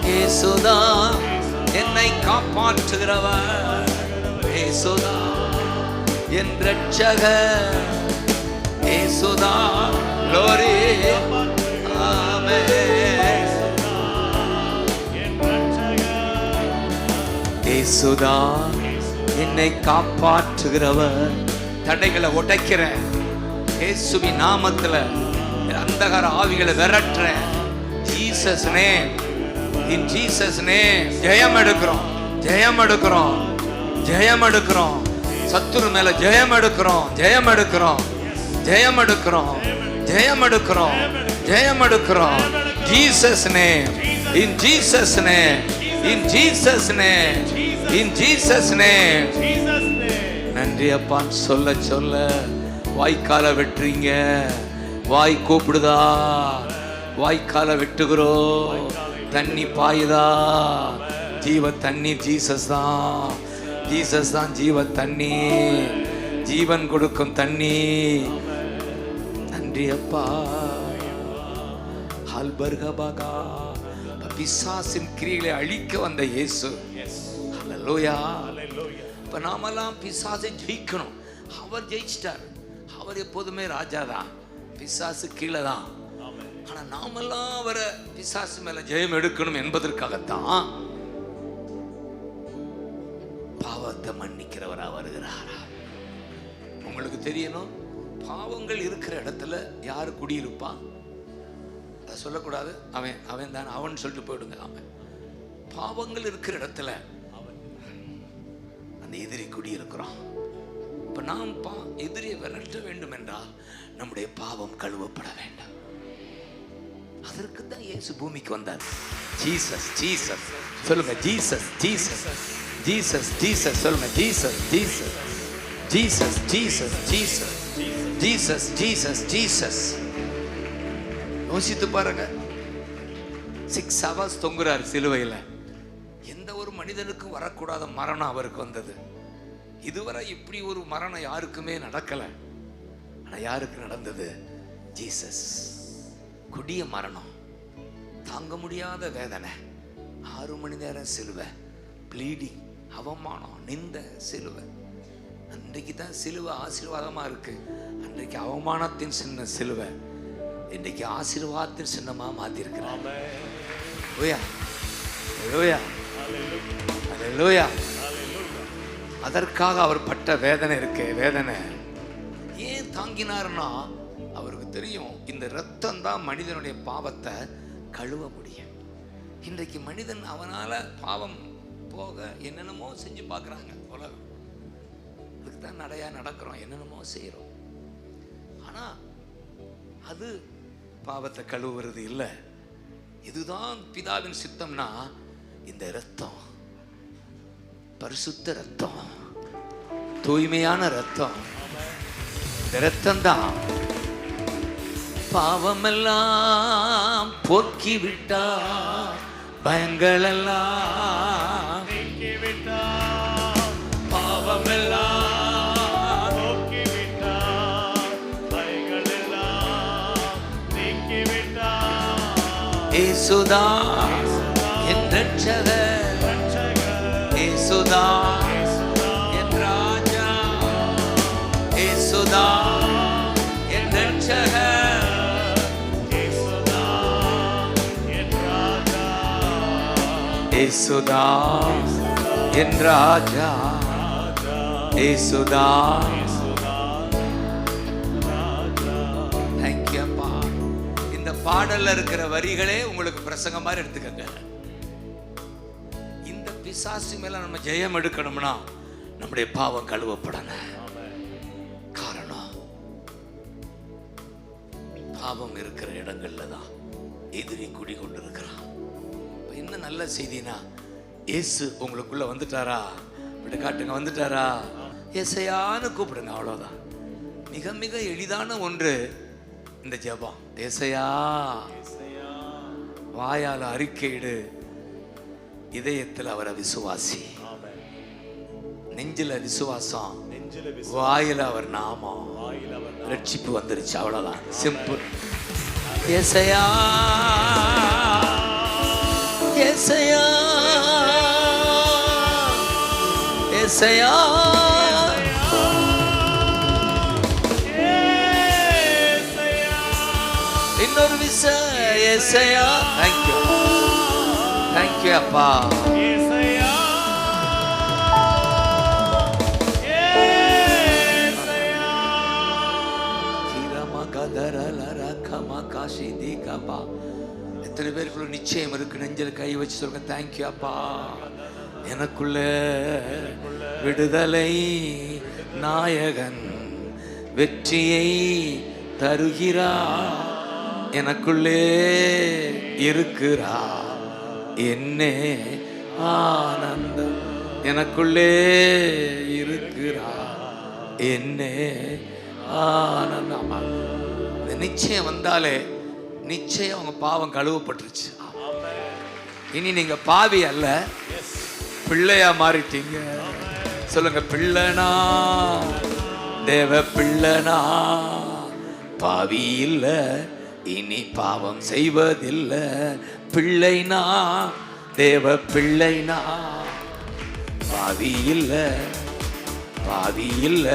இயேசுதான் என்னை காப்பாற்றுகிறவர். இயேசுதான் என் இரட்சகர். இயேசுதான் glory ஆமென். இயேசுதான் என்னை காப்பாற்றுகிறவர். தடைகளை உடைக்கிறேன் இயேசுவின் நாமத்துல. அந்தகார ஆவிகளை விரட்டுறேன் Jesus name. In Jesus name ஜெயம் எடுக்கிறோம், ஜெயம் எடுக்கிறோம், ஜெயம் எடுக்கிறோம். சத்துரு மேல ஜெயம் எடுக்கிறோம், ஜெயம் எடுக்கிறோம், ஜெயம் எடுக்கிறோம், ஜெயம் எடுக்கிறோம், ஜெயம் எடுக்கிறோம். Jesus name, in Jesus name, in Jesus name, in Jesus name. நன்றி அப்பான்னு சொல்ல சொல்ல வாய்க்கால வெட்டுறீங்க. வாய் கூப்பிடுதா, வாய்க்கால வெட்டுகிறோம். தண்ணி பாயுதா, ஜீவ தண்ணி ஜீசஸ் தான். ஜீசஸ் தான் ஜீவ தண்ணி, ஜீவன் கொடுக்கும் தண்ணி. நன்றி அப்பா. ஹல்பர்கபகா பிசாசின் கிரிகளை அழிக்க வந்த இயேசு. ஹல்லேலூயா. இப்ப நாமெல்லாம் பிசாசை ஜெயிக்கணும். அவர் ஜெயிச்சிட்டார். அவர் எப்போதுமே ராஜா தான், பிசாசு கீழே தான். ஆனா நாமெல்லாம் அவரை பிசாசு மேல ஜெயம் எடுக்கணும் என்பதற்காகத்தான் பாவத்தை மன்னிக்கிறவரா வருகிறாரா. உங்களுக்கு தெரியணும், பாவங்கள் இருக்கிற இடத்துல யாரு குடியிருப்பான்? அதை சொல்லக்கூடாது. அவன் அவன் தான் அவன் சொல்லிட்டு போயிடுங்க. அவன் பாவங்கள் இருக்கிற இடத்துல அந்த எதிரி குடியிருக்கிறான். இப்ப நாம் எதிரியை விரட்ட வேண்டும் என்றால் நம்முடைய பாவம் கழுவப்பட வேண்டும். அதற்கு தான் இயேசு பூமிக்கு வந்தார். ஜீசஸ் ஜீசஸ் சொல்லுங்க, ஜீசஸ் ஜீசஸ் ஜீசஸ் ஜீசஸ் சொல்லுங்க, Jesus Jesus Jesus Jesus Jesus Jesus Jesus Jesus. யோசித்து பாருங்க, 6 hours தொங்குறார் சிலுவையில். எந்த ஒரு மனிதனுக்கும் வரக்கூடாத மரணம் அவருக்கு வந்தது. இதுவரை இப்படி ஒரு மரணம் யாருக்குமே நடக்கல. ஆனா யாருக்கு நடந்தது? ஜீசஸ். கொடிய மரணம், தாங்க முடியாத வேதனை, 6 மணி நேரம் சிலுவை, ப்ளீடிங், அவமானம், நிந்த சிலுவை. அன்றைக்கு தான் சிலுவை ஆசீர்வாதமா இருக்கு. அன்றைக்கு அவமானத்தின் சின்ன சிலுவை இன்றைக்கு ஆசீர்வாதத்தின் சின்னமா மாத்திருக்கிறார். அதற்காக அவர் பட்ட வேதனை இருக்கு. வேதனை ஏன் தாங்கினார்னா அவருக்கு தெரியும் இந்த ரத்தம் தான் மனிதனுடைய பாவத்தை கழுவ முடியும். இன்றைக்கு மனிதன் அவனால பாவம் போக என்னென்னமோ செஞ்சு பார்க்குறாங்க. உலகம் அதுக்கு தான் நடையா நடக்கிறோம், என்னென்னமோ செய்கிறோம். ஆனால் அது பாவத்தை கழுவுறது இல்லை. இதுதான் பிதாவின் சித்தம்னா இந்த ரத்தம் பரிசுத்த ரத்தம், தூய்மையான ரத்தம். இந்த ரத்தம் தான் பாவமெல்லாம் போக்கி விட்டா, பயங்கள் எல்லாம் நீக்கி விட்டா, பாவமெல்லாம் போக்கி விட்டா, பைகள் எல்லாம் நீக்கி விட்டா. இயேசுதா என் ரட்சகர், இயேசுதா என் ராஜா, இயேசுதா என் ரட்சகர், இயேசுதா என் ராஜா, இயேசுதா. தேங்க்யூ அப்பா. இந்த பாடல்ல இருக்கிற வரிகளே உங்களுக்கு பிரசங்கம் மாதிரி எடுத்துக்கங்க. இந்த பிசாசு மேல நம்ம ஜெயம் எடுக்கணும்னா நம்முடைய பாவம் கழுவப்படணும். காரணம் பாவம் இருக்கிற இடங்கள்ல தான் எதிரி குடி கொண்டு இருக்கிறான். என்ன நல்ல செய்தினா, இயேசு உங்களுக்குள்ள வந்துட்டாரா, இப்படி காட்டுங்க, வந்துட்டாரா, ஏசையான்னு கூப்பிடுங்க, அவ்வளவுதான். மிக மிக எளிதான ஒன்று இந்த ஜெபம். ஏசையா, வாயால அறிக்கையிடு, இதயத்தில் அவரை விசுவாசி. நெஞ்சில விசுவாசம், வாயில அவர் நாமம், ரட்சிப்பு வந்துருச்சு, அவ்வளவுதான். சிம்பிள். ஏசையா, ஏசையா, ஏசையா, இன்னொரு விச ஏசையா. தேங்க்யூ, தேங்க்யூ அப்பா. எத்தனை பேருக்குள்ள நிச்சயம் இருக்கு? நெஞ்சில கை வச்சு சொல்லுங்க, தேங்க்யூ அப்பா. எனக்குள்ள விடுதலை நாயகன் வெற்றியை தருகிறா, எனக்குள்ளே இருக்கிறா, என்னே ஆனந்தம், எனக்குள்ளே இருக்கிறா, என்னே ஆனந்தம். இந்த நிச்சயம் வந்தாலே நிச்சயம் உங்க பாவம் கழுவப்பட்டுருச்சு. இனி நீங்க பாவி அல்ல, பிள்ளையா மாறிட்டீங்க. சொல்லுங்க, பிள்ளைனா, தேவ பிள்ளைனா, பாவி இல்ல, இனி பாவம் செய்வதில்லை. பிள்ளைனா, தேவ பிள்ளைனா, பாவி இல்ல, பாவி இல்ல,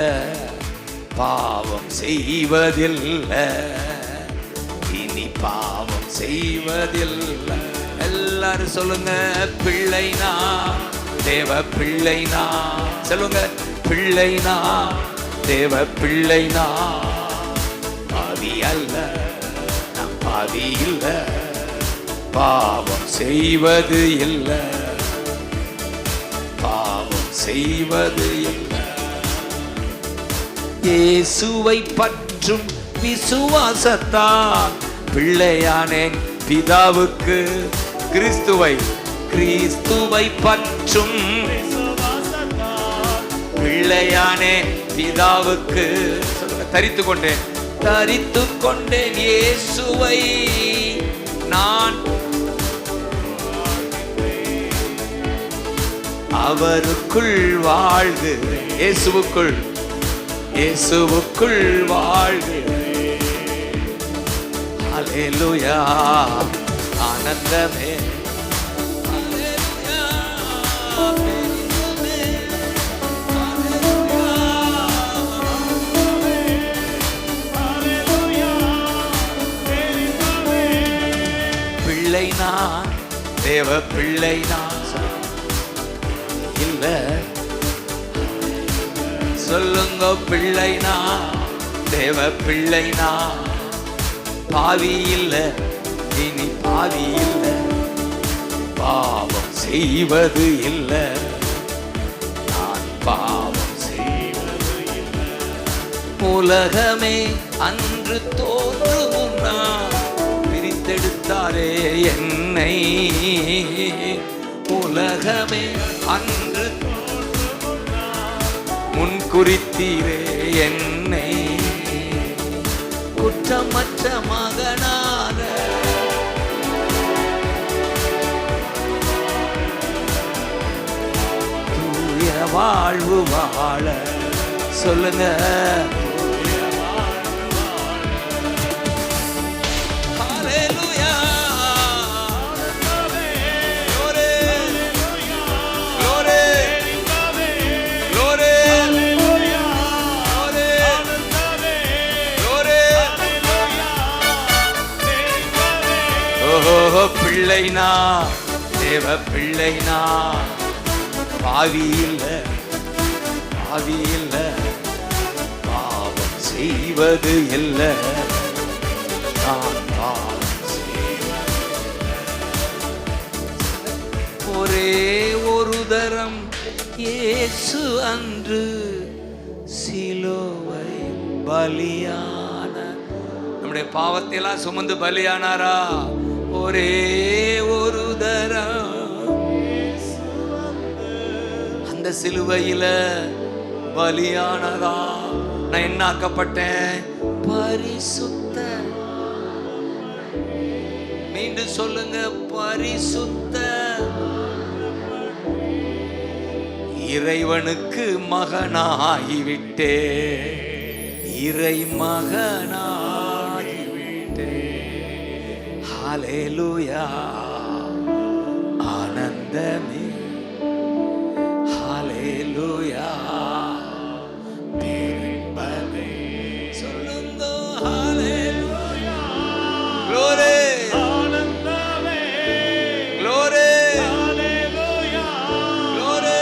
பாவம் செய்வதில்லை, இனி பாவம் செய்வதில்லை. எல்லாரும் சொல்லுங்க, பிள்ளைனா, தேவ பிள்ளைனா. சொல்லுங்க, பிள்ளைனா, தேவ பிள்ளைனா, பாவி அல்ல, நான் பாவி இல்ல, பாவம் செய்வது இல்லை, பாவம் செய்வது இல்லை. இயேசுவை பற்றும் விசுவாசத்தான் பிள்ளையானேன் பிதாவுக்கு. கிறிஸ்துவை பற்றும் பிள்ளையானே பிதாவுக்கு. தரித்து கொண்டேன் இயேசுவை நான், அவருக்குள் வாழ்கிறேன், இயேசுவுக்குள் வாழ்கிறேன். ஹல்லேலூயா, ஆனந்தமே, பிள்ளைனா, தேவ பிள்ளைனா இல்ல, சொல்லுங்க, பிள்ளைனா, தேவ பிள்ளைனா, பாவி இல்லை, இனி பாவி இல்லை, பாவம் செய்வது இல்லை, நான் பாவம் செய்வது இல்லை. உலகமே அன்று தோன்றும் நான் பிரித்தெடுத்தாரே என்னை, உலகமே அன்று முன் குறித்தீரே என்னை, குற்றமற்ற மகனாக தூய வாழ்வு வாழ சொல்லுங்க. ஹல்லேலூயா. பிள்ளைனா தேவ பிள்ளைனா, பாவி இல்லை, பாவி இல்லை, பாவம் செய்வது இல்லை, நான் பாவம் செய்வது. ஒரே ஒரு தரம் இயேசு அன்று சிலுவை பலியான, நம்முடைய பாவத்தை எல்லாம் சுமந்து பலியானாரா? ஒரே ஒரு தரம் அந்த சிலுவையில பலியானதா நான் என்ன ஆக்கப்பட்டேன்? பரிசுத்த. மீண்டும் சொல்லுங்க, பரிசுத்த. இறைவனுக்கு மகனாகிவிட்டே, இறை மகனாகிவிட்டே. ஹல்லேலூயா. ஆனந்தமே, ஹல்லேலூயா. பேரின்பமே சொல்லுங்க, ஹல்லேலூயா. க்ளோரி, ஆனந்தமே, க்ளோரி, ஹல்லேலூயா. க்ளோரி.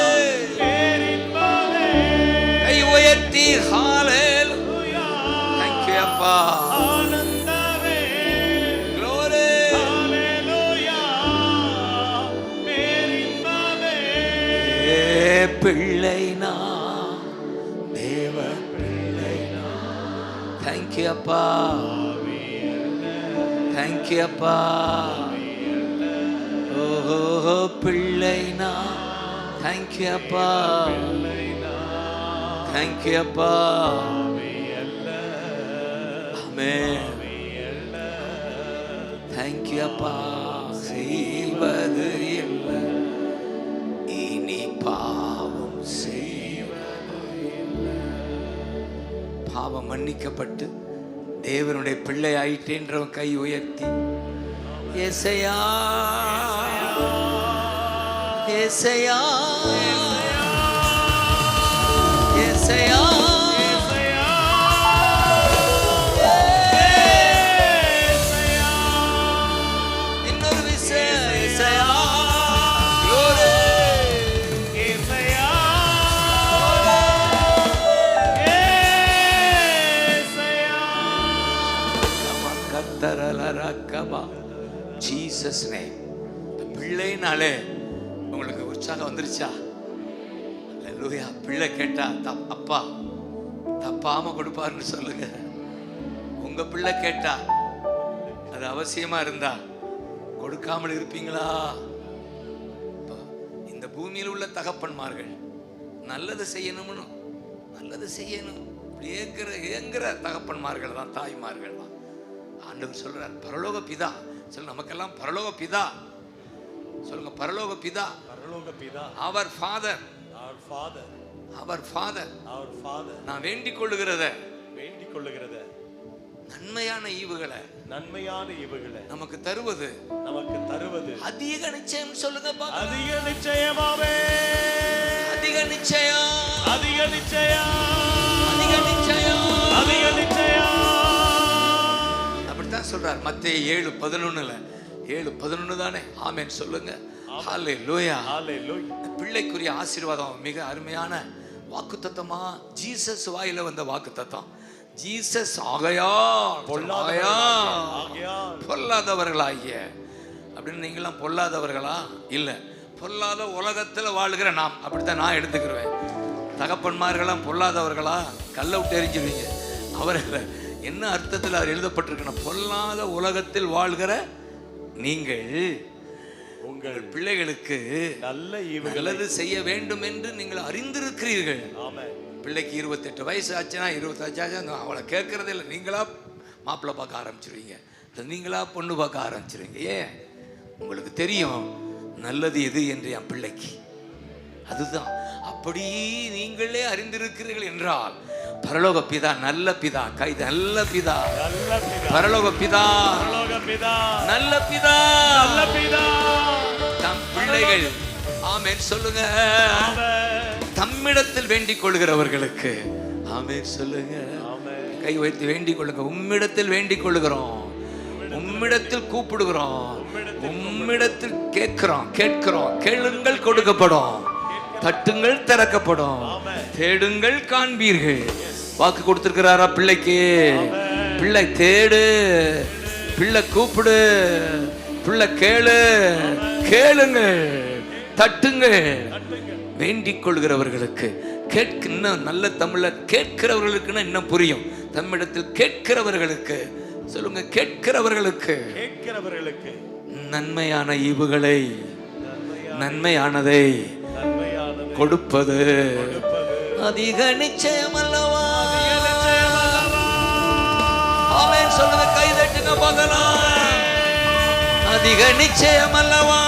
பேரின்பமே, கை உயர்த்தி ஹல்லேலூயா. Thank you அப்பா. ஆனந்தமே, க்ளோரி. ஹல்லேலூயா. பேரின்பமே, பிள்ளைனா தேவ பிள்ளைனா. Thank you அப்பா. Thank you அப்பா. ஓஹோ பிள்ளைனா. Thank you அப்பா. Thank you அப்பா. ஆமென். Thank you அப்பா. செய்வது இல்லை, இனி பாவம் செய்வது இல்லை. பாவம் மன்னிக்கப்பட்டு தேவனுடைய பிள்ளை ஆயிட்டேன்றவன் கை உயர்த்தி, ஏசையா, ஏசையா, ஏசையா. இன்னொரு விஷயம், ஏசையா. Glory. ஏசையா, ஏசையா. கத்தரலரக்கபா. Jesus name. பிள்ளைனாலே உங்களுக்கு உற்சாகம் வந்துருச்சா? அல்லேலூயா. பிள்ளை கேட்டா அப்பா தப்பாம கொடுப்பாருன்னு சொல்லுங்க. உங்க பிள்ளை கேட்டா அது அவசியமா இருந்தா கொடுக்காமல் இருப்பீங்களா? இந்த பூமியில் உள்ள தகப்பன்மார்கள் நல்லது செய்யணும்னு, நல்லது செய்யணும் ஏங்குற தகப்பன்மார்கள் தான், தாய்மார்கள் தான். ஆண்டவர் சொல்றார், பரலோக பிதா. சொல்ல, நமக்கெல்லாம் பரலோக பிதா. சொல்லுங்க, பரலோக பிதா. பரலோக பிதா. Our father, our father, our father. our father. நான் வேண்டிக் கொள்ளுகிறத, வேண்டிக் கொள்ளுகிறத நன்மையான ஈவுகளை, நன்மையான ஈவுகளை நமக்கு தருவது, நமக்கு தருவது அதிக நிச்சயம். சொல்லுங்க பாப்போம். அதிக நிச்சயமாவே, அதிக நிச்சயம், அதிக நிச்சயம், அதிக நிச்சயம், அதிக நிச்சயம். அப்படித்தான் சொல்றார் மத்தேயு 7:11. 7:11 தானே? ஆமென் சொல்லுங்க. ஹல்லேலூயா. ஹல்லேலூயா. பிள்ளைக்குரிய ஆசீர்வாதம் மிக அருமையான வாக்குத்தத்தமா, ஜீசஸ் வாயில வந்த வாக்குத்தத்தம். ஜீசஸ் ஆகையால் ஆகையால் பொல்லாதவர்களாகிய அப்படின்னு நீங்களாம் பொல்லாதவர்களா? இல்லை, பொல்லாத உலகத்தில் வாழ்கிற நாம். அப்படித்தான் நான் எடுத்துக்கிறேன். தகப்பன்மார்களாம் பொல்லாதவர்களா? கல்லை விட்டு எரிஞ்சிருவீங்க. அவர்கள் என்ன அர்த்தத்தில் அவர் எழுதப்பட்டிருக்கணும்? பொல்லாத உலகத்தில் வாழ்கிற நீங்கள் உங்கள் பிள்ளைகளுக்கு நல்லது செய்ய வேண்டும் என்று நீங்கள் அறிந்திருக்கிறீர்கள். பிள்ளைக்கு 28 வயசு ஆச்சுன்னா 25 ஆச்சு அவளை கேட்கறதே இல்லை. நீங்களா மாப்பிள்ளை பார்க்க ஆரம்பிச்சிருவீங்க, நீங்களா பொண்ணு பார்க்க ஆரம்பிச்சிருவீங்க. ஏன்? உங்களுக்கு தெரியும் நல்லது எது என்று என் பிள்ளைக்கு. அதுதான். அப்படி நீங்களே அறிந்திருக்கிறீர்கள் என்றால் பரலோக பிதா நல்ல பிதா. கை நல்ல பிதா, பரலோக பிதா, நல்ல பிதா, நல்ல பிதா. தம் பிள்ளைகள் ஆமென் சொல்லுங்க. தம்மிடத்தில் வேண்டிக் கொள்கிறவர்களுக்கு ஆமென் சொல்லுங்க. கை வைத்து வேண்டிக் கொள்ளுங்க. உம்மிடத்தில் வேண்டிக் கொள்ளுகிறோம், உம்மிடத்தில் கூப்பிடுகிறோம், உம்மிடத்தில் கேட்கிறோம். கேளுங்கள் கொடுக்கப்படும், தட்டுங்கள் திறக்கப்படும், தேடுங்கள் காண்பீர்கள். வாக்கு கொடுத்திருக்கிறாரா பிள்ளைக்கு? பிள்ளை தேடு, பிள்ளை கூப்பிடு, பிள்ளை கேளுங்கள், தட்டுங்கள். வேண்டிக் கொள்கிறவர்களுக்கு இன்னும் நல்ல தமிழ்ல கேட்கிறவர்களுக்குன்னா இன்னும் புரியும். தம்மிடத்தில் கேட்கிறவர்களுக்கு சொல்லுங்க. கேட்கிறவர்களுக்கு நன்மையான ஈவுகளை, நன்மையானதை கொடுப்பது அதிக நிச்சயம் அல்லவா? ஆமென் சொல்லுங்க. கை தட்டுங்க பார்க்கலாம். அதிக நிச்சயம் அல்லவா?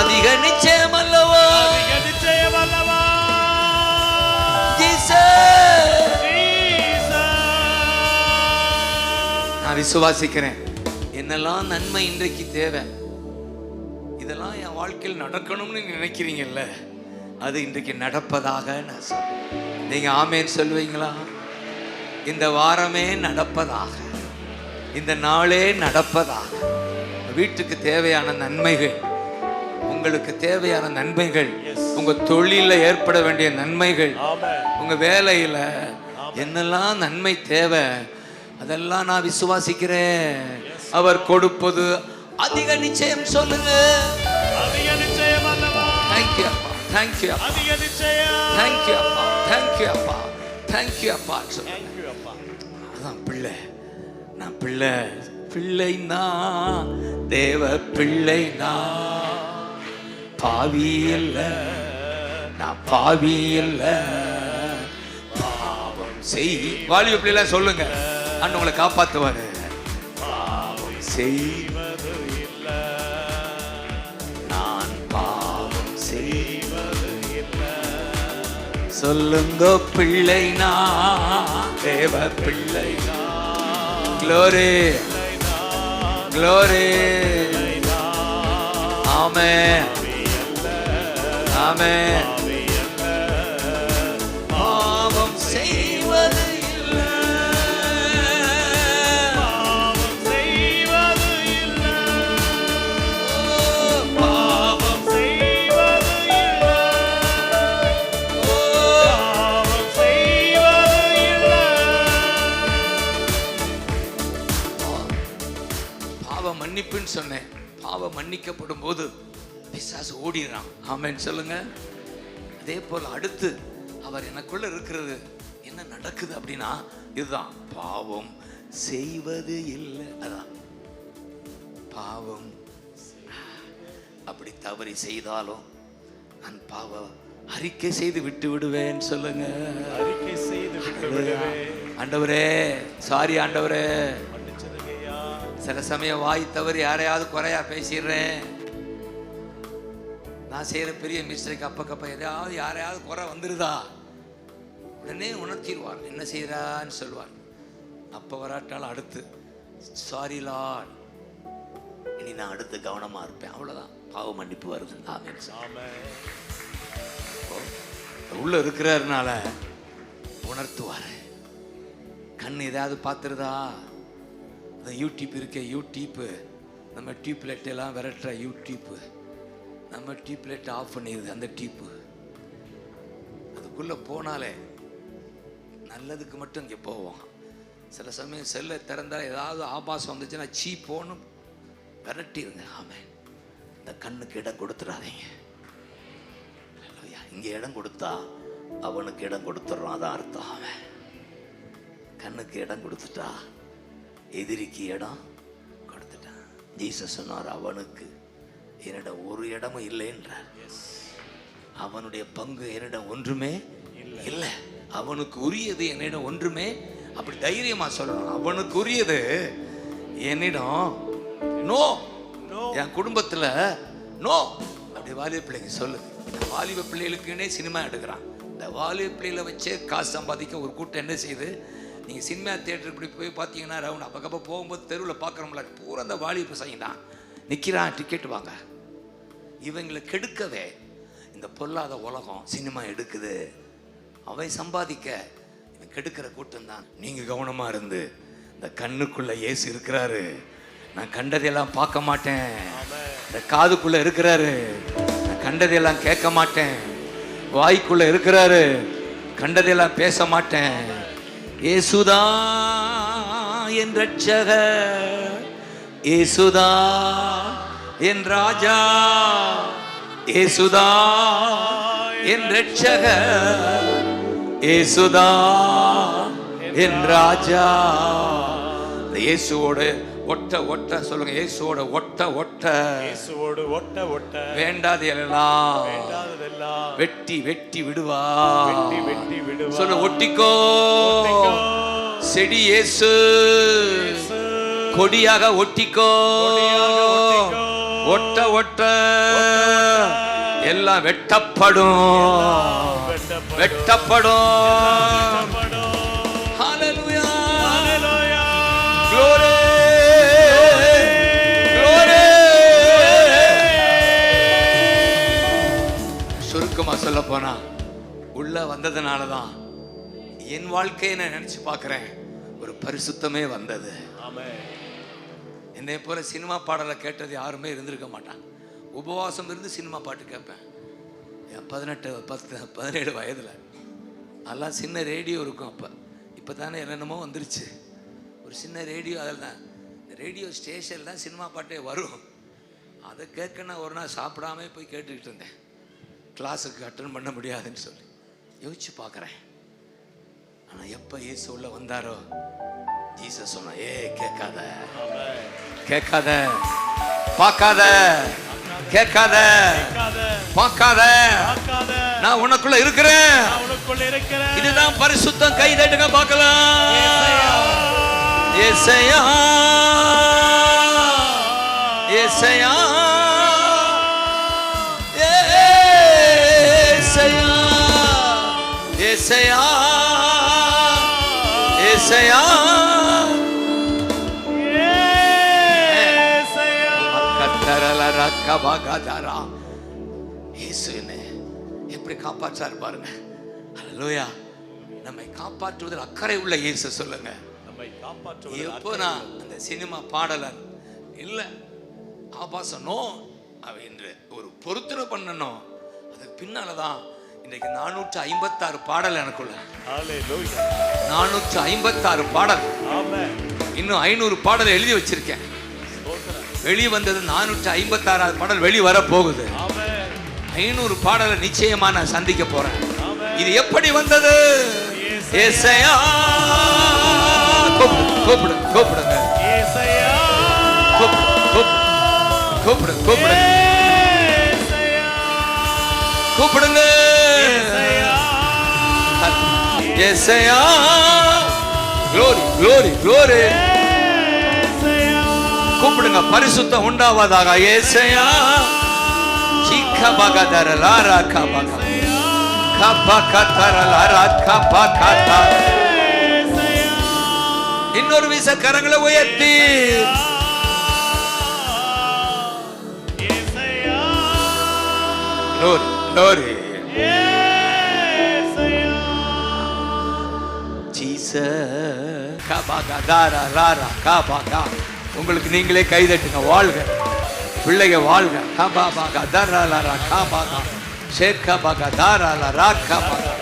அதிக நிச்சயம் அல்லவா? நான் விசுவாசிக்கிறேன். என்னெல்லாம் நன்மை இன்றைக்கு தேவை, இதெல்லாம் என் வாழ்க்கையில் நடக்கணும்னு நினைக்கிறீங்கல்ல, அது இன்றைக்கு நடப்பதாக நான் சொல்றேன். நீங்க ஆமேன் சொல்லுவீங்களா? இந்த வாரமே நடப்பதாக, இந்த நாளே நடப்பதாக. வீட்டுக்கு தேவையான நன்மைகள், உங்களுக்கு தேவையான நன்மைகள், உங்க தொழில ஏற்பட வேண்டிய நன்மைகள், உங்க வேலையில என்னெல்லாம் நன்மை தேவை அதெல்லாம் நான் விசுவாசிக்கிறேன். அவர் கொடுப்பது அதிக நிச்சயம். சொல்லுங்க. அதிக நிச்சயம் அல்லவா? Thank you அப்பா, thank you அப்பா, அதிக நிச்சயம். Thank you அப்பா, thank you அப்பா, thank you அப்பா. Thank you அப்பா. அதான் பிள்ளை. நான் பிள்ளை நான் தேவ பிள்ளை நான், பாவி இல்ல, நான் பாவி இல்ல. பாவம் செய் வாலிப பிள்ளைலாம் சொல்லுங்க, அண்ணன் உங்களை காப்பாத்துவாரு. பாவம் செய்வது இல்ல, நான் பாவம் செய்வது இல்ல. சொல்லுங்க. பிள்ளை நான் தேவ பிள்ளை நான். Glory glory. Amen amen. பாவம் செய்வது இல்லை, பாவம் செய்வது இல்லை, பாவம் செய்வது இல்லை, பாவம் செய்வது இல்லை. பாவ மன்னிப்புன்னு சொன்னேன். பாவம் மன்னிக்கப்படும் போது பிசாசு ஓடிறான். ஆமென் சொல்லுங்க. அதே போல அடுத்து அவர் எனக்குள்ள இருக்கிறது என்ன நடக்குது அப்படின்னா, இதுதான் பாவம் செய்வது இல்லை. அதான் பாவம். அப்படி தவறி செய்தாலும் நான் பாவம் அறிக்கை செய்து விட்டு விடுவேன். சொல்லுங்க. அறிக்கை செய்து விட்டு விடுவேன். ஆண்டவரே சாரி ஆண்டவரே, சில சமயம் வாய் தவறி யாரையாவது குறையா பேசிடுறேன். நான் செய்யற பெரிய மிஸ்டேக் அப்பக்கப்ப எதாவது யாரையாவது குறை வந்துருதா, உடனே உணர்த்திடுவார். என்ன செய்யறான்னு சொல்லுவார். அப்போ வராட்டாலும் அடுத்து சாரி லார்ட், இனி நான் அடுத்து கவனமா இருப்பேன். அவ்வளவுதான். பாவ மன்னிப்பு வருது. உள்ள இருக்கிறாருனால உணர்த்துவார். கண் ஏதாவது பார்த்துருதா? அந்த யூடியூப் இருக்கே, யூடியூப்பு நம்ம டியூப்லைட் எல்லாம் விரட்டுற யூடியூப்பு, நம்ம டியூப்லைட் ஆஃப் பண்ணிடுது. அந்த டியூப்பு அதுக்குள்ளே போனாலே நல்லதுக்கு மட்டும் இங்கே போவோம். சில சமயம் செல்லை திறந்தா ஏதாவது ஆபாசம் வந்துச்சுன்னா போகணும் விரட்டிடுங்க. ஆமாம், இந்த கண்ணுக்கு இடம் கொடுத்துடாதீங்க. இங்கே இடம் கொடுத்தா அவனுக்கு இடம் கொடுத்துட்றான், அதான் அர்த்தம். அவன் கண்ணுக்கு இடம் கொடுத்துட்டா எதிரிக்கு இடம் கொடுத்துட்டான். ஜீசஸ் சொன்னார், அவனுக்கு என்னிடம் ஒரு இடமும் இல்லைன்றார். அவனுடைய பங்கு என்னிடம் ஒன்றுமே இல்லை. அவனுக்கு உரியது என்னிடம் ஒன்றுமே. அப்படி தைரியமா சொல்லணும், அவனுக்கு உரியது என்னிடம் நோ. என் குடும்பத்தில் நோ. அப்படி வாலிப பிள்ளைங்க சொல்லுது. வாலிப பிள்ளைகளுக்குன்னே சினிமா எடுக்கிறான். இந்த வாலிப பிள்ளைகளை வச்சே காசு சம்பாதிக்க ஒரு கூட்டம் என்ன செய்யுது? நீங்கள் சினிமா தியேட்டருக்கு இப்படி போய் பார்த்தீங்கன்னா ரவுண்ட் அப்பக்கப்போ போகும்போது தெருவில் பார்க்குறோம்ல, பூரா அந்த வாலிப பசங்க தான் நிற்கிறான், டிக்கெட் வாங்க. இவங்களை கெடுக்கவே இந்த பொல்லாத உலகம் சினிமா எடுக்குது. அவன் சம்பாதிக்க இவன் கெடுக்கிற கூட்டம் தான். நீங்கள் கவனமாக இருந்து, இந்த கண்ணுக்குள்ளே இயேசு இருக்கிறாரு. நான் கண்டதையெல்லாம் பார்க்க மாட்டேன். இந்த காதுக்குள்ளே இருக்கிறாரு. நான் கண்டதையெல்லாம் கேட்க மாட்டேன். வாய்க்குள்ளே இருக்கிறாரு. கண்டதையெல்லாம் பேச மாட்டேன். இயேசுதா என் ரட்சகர், இயேசுதா என் ராஜா, இயேசுதா என் ரட்சகர், இயேசுதா என் ராஜா. இயேசுவோடு ஒட்ட ஒட்ட சொல்லுங்க. இயேசுவோட ஒட்ட ஒட்ட, இயேசுவோடு ஒட்ட ஒட்ட, வேண்டாதெல்லாம் வெட்டி வெட்டி விடுவா. வெட்டி விடுவா. சொல்ல, ஒட்டிக்கோ செடி இயேசு, கொடியாக ஒட்டிக்கோ. ஒட்ட ஒட்ட எல்லாம் வெட்டப்படும், வெட்டப்படும். ஹல்லேலூயா, glory, glory. சுருக்கமா சொல்ல போனா, உள்ள வந்ததுனால தான் என் வாழ்க்கையை நான் நினைச்சு பார்க்கிறேன், ஒரு பரிசுத்தமே வந்தது. என்னை போல சினிமா பாடலை கேட்டது யாருமே இருந்திருக்க மாட்டான். உபவாசம் இருந்து சினிமா பாட்டு கேட்பேன். என் 17 வயதில் அதெல்லாம் சின்ன ரேடியோ இருக்கும். அப்போ இப்போ தானே என்னென்னமோ வந்துருச்சு. ஒரு சின்ன ரேடியோ, அதில் தான் ரேடியோ ஸ்டேஷனில் தான் சினிமா பாட்டே வரும். அதை கேட்க நான் ஒரு நாள் சாப்பிடாம போய் கேட்டுக்கிட்டு இருந்தேன். கிளாஸுக்கு அட்டன் பண்ண முடியாதுன்னு சொல்லி யோசிச்சு பார்க்குறேன். ஆனால் எப்போ இயேசு உள்ள வந்தாரோ, ஜீசஸ் சொன்னா, கேட்காத, கேட்காத, பார்க்காத, கேட்காத, பார்க்காத, நான் உனக்குள்ள இருக்கிறேன். இதுதான் பரிசுத்தம். கை தட்டுங்க பார்க்கலாம். ஏசையா, ஏசையா, ஏசையா, ஏசையா, ஏசையா. எப்படி காப்பாற்றாரு பாருங்க. ஹல்லேலூயா. நம்மை காப்பாற்றுவதில் அக்கறை உள்ள இயேசு. சொல்லுங்க, நம்மை காப்பாற்றுவதில். எப்போ நான் அந்த சினிமா பாடலர் இல்ல, ஆபாசம் நோ என்று ஒரு பொருத்தனை பண்ணணும். அதுக்கு பின்னாலதான் இன்றைக்கு 456 பாடல் எனக்குள்ள. 456 பாடல். இன்னும் 500 பாடல் எழுதி வச்சிருக்கேன். வெளி வந்தது 456 பாடல் வெளி வர போகுது. 500 பாடலை நிச்சயமா நான் சந்திக்க போறேன். இது எப்படி வந்தது? ஏசையா, கூப்பிடு, கூப்பிடுங்க, கூப்பிடு, கூப்பிடு, கூப்பிடுங்க. ஏசையா, glory, glory, glory. கூப்பிடுங்க, பரிசுத்தம் உண்டாவதாக. ஏசையா, சீக்கபகதரலாரா கபக கபகதரலாரா கபகத. இன்னொரு விச கரங்களை உயர்த்தி glory, glory. ஜீசஸ் கபகதரலாரா கபக. உங்களுக்கு நீங்களே கைதட்டுங்க. வாழ்க பிள்ளைங்க, வாழ்க. கபாபாக தரலரா கபாகா ஷேக்கபாக தரலரா கபாகா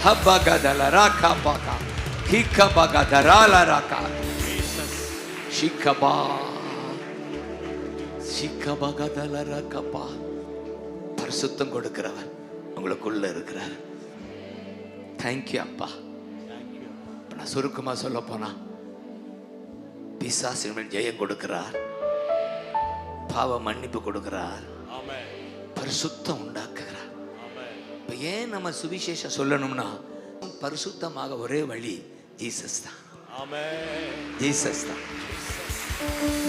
ஹபாக தலரா கபாகா ஹிகபகதராலரகா ஷிகபா ஷிகபகதலரகபா. பரிசுத்தம் கொடுக்கிறவர் உங்களுக்குள்ள இருக்கிறார். தேங்க்யூ அப்பா. நான் சுருக்கமா சொல்ல போனா, பிசாசின் மேல் ஜெயம் கொடுக்கிறார், பாவ மன்னிப்பு கொடுக்கிறார், பரிசுத்தம் உண்டாக்குகிறார். இப்ப ஏன் நம்ம சுவிசேஷம் சொல்லணும்னா, பரிசுத்தமாக ஒரே வழி ஜீசஸ் தான். ஜீசஸ் தான்,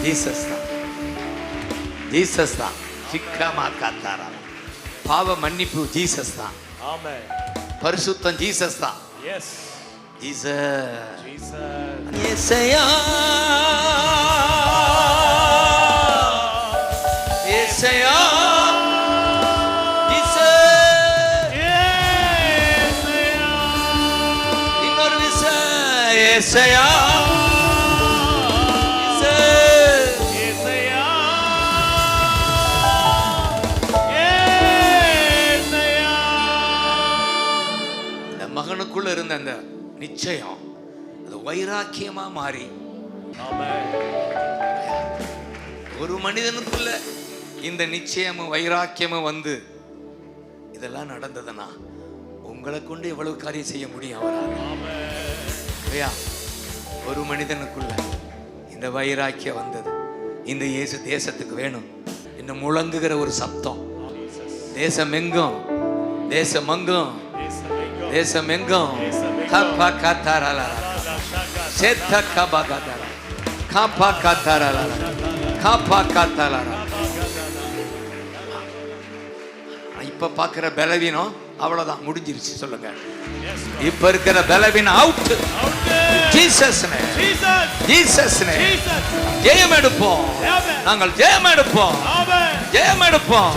ஜீசஸ் தான், ஜீசஸ் தான். சிக்கமா காத்தாரா. பாவ மன்னிப்பு ஜீசஸ் தான், பரிசுத்தம் ஜீசஸ் தான். ஜீசஸ் யேசையா யேசையா ஜீசஸ் இன்னொரு விசை யேசையா மகனுக்குள்ள இருந்த அந்த நிச்சயம் அது வைராக்கியமா மாறி, ஒரு மனிதனுக்குள்ள இந்த நிச்சயமும் வைராக்கியமும் வந்து இதெல்லாம் நடந்ததுன்னா உங்களை கொண்டு எவ்வளவு காரியம் செய்ய முடியும் அவரால். ஒரு மனிதனுக்குள்ள இந்த வைராக்கியம் வந்தது. இந்த இயேசு தேசத்துக்கு வேணும். இந்த முழங்குகிற ஒரு சப்தம் தேசமெங்கும், தேசமெங்கும், தேசமெங்கும். காப்பா காத்தாரல சேத்த கபகதர காப்பா காத்தாரல காப்பா காத்தாரல. இப்ப பாக்குற பலவீனம் அவ்வளவுதான், முடிஞ்சிருச்சு. சொல்லுங்க, இப்ப இருக்கிற பலவீனம் out. Jesus name, Jesus name. ஜெயம் எடுப்போம், நாங்கள் ஜெயம் எடுப்போம், ஜெயம் எடுப்போம்.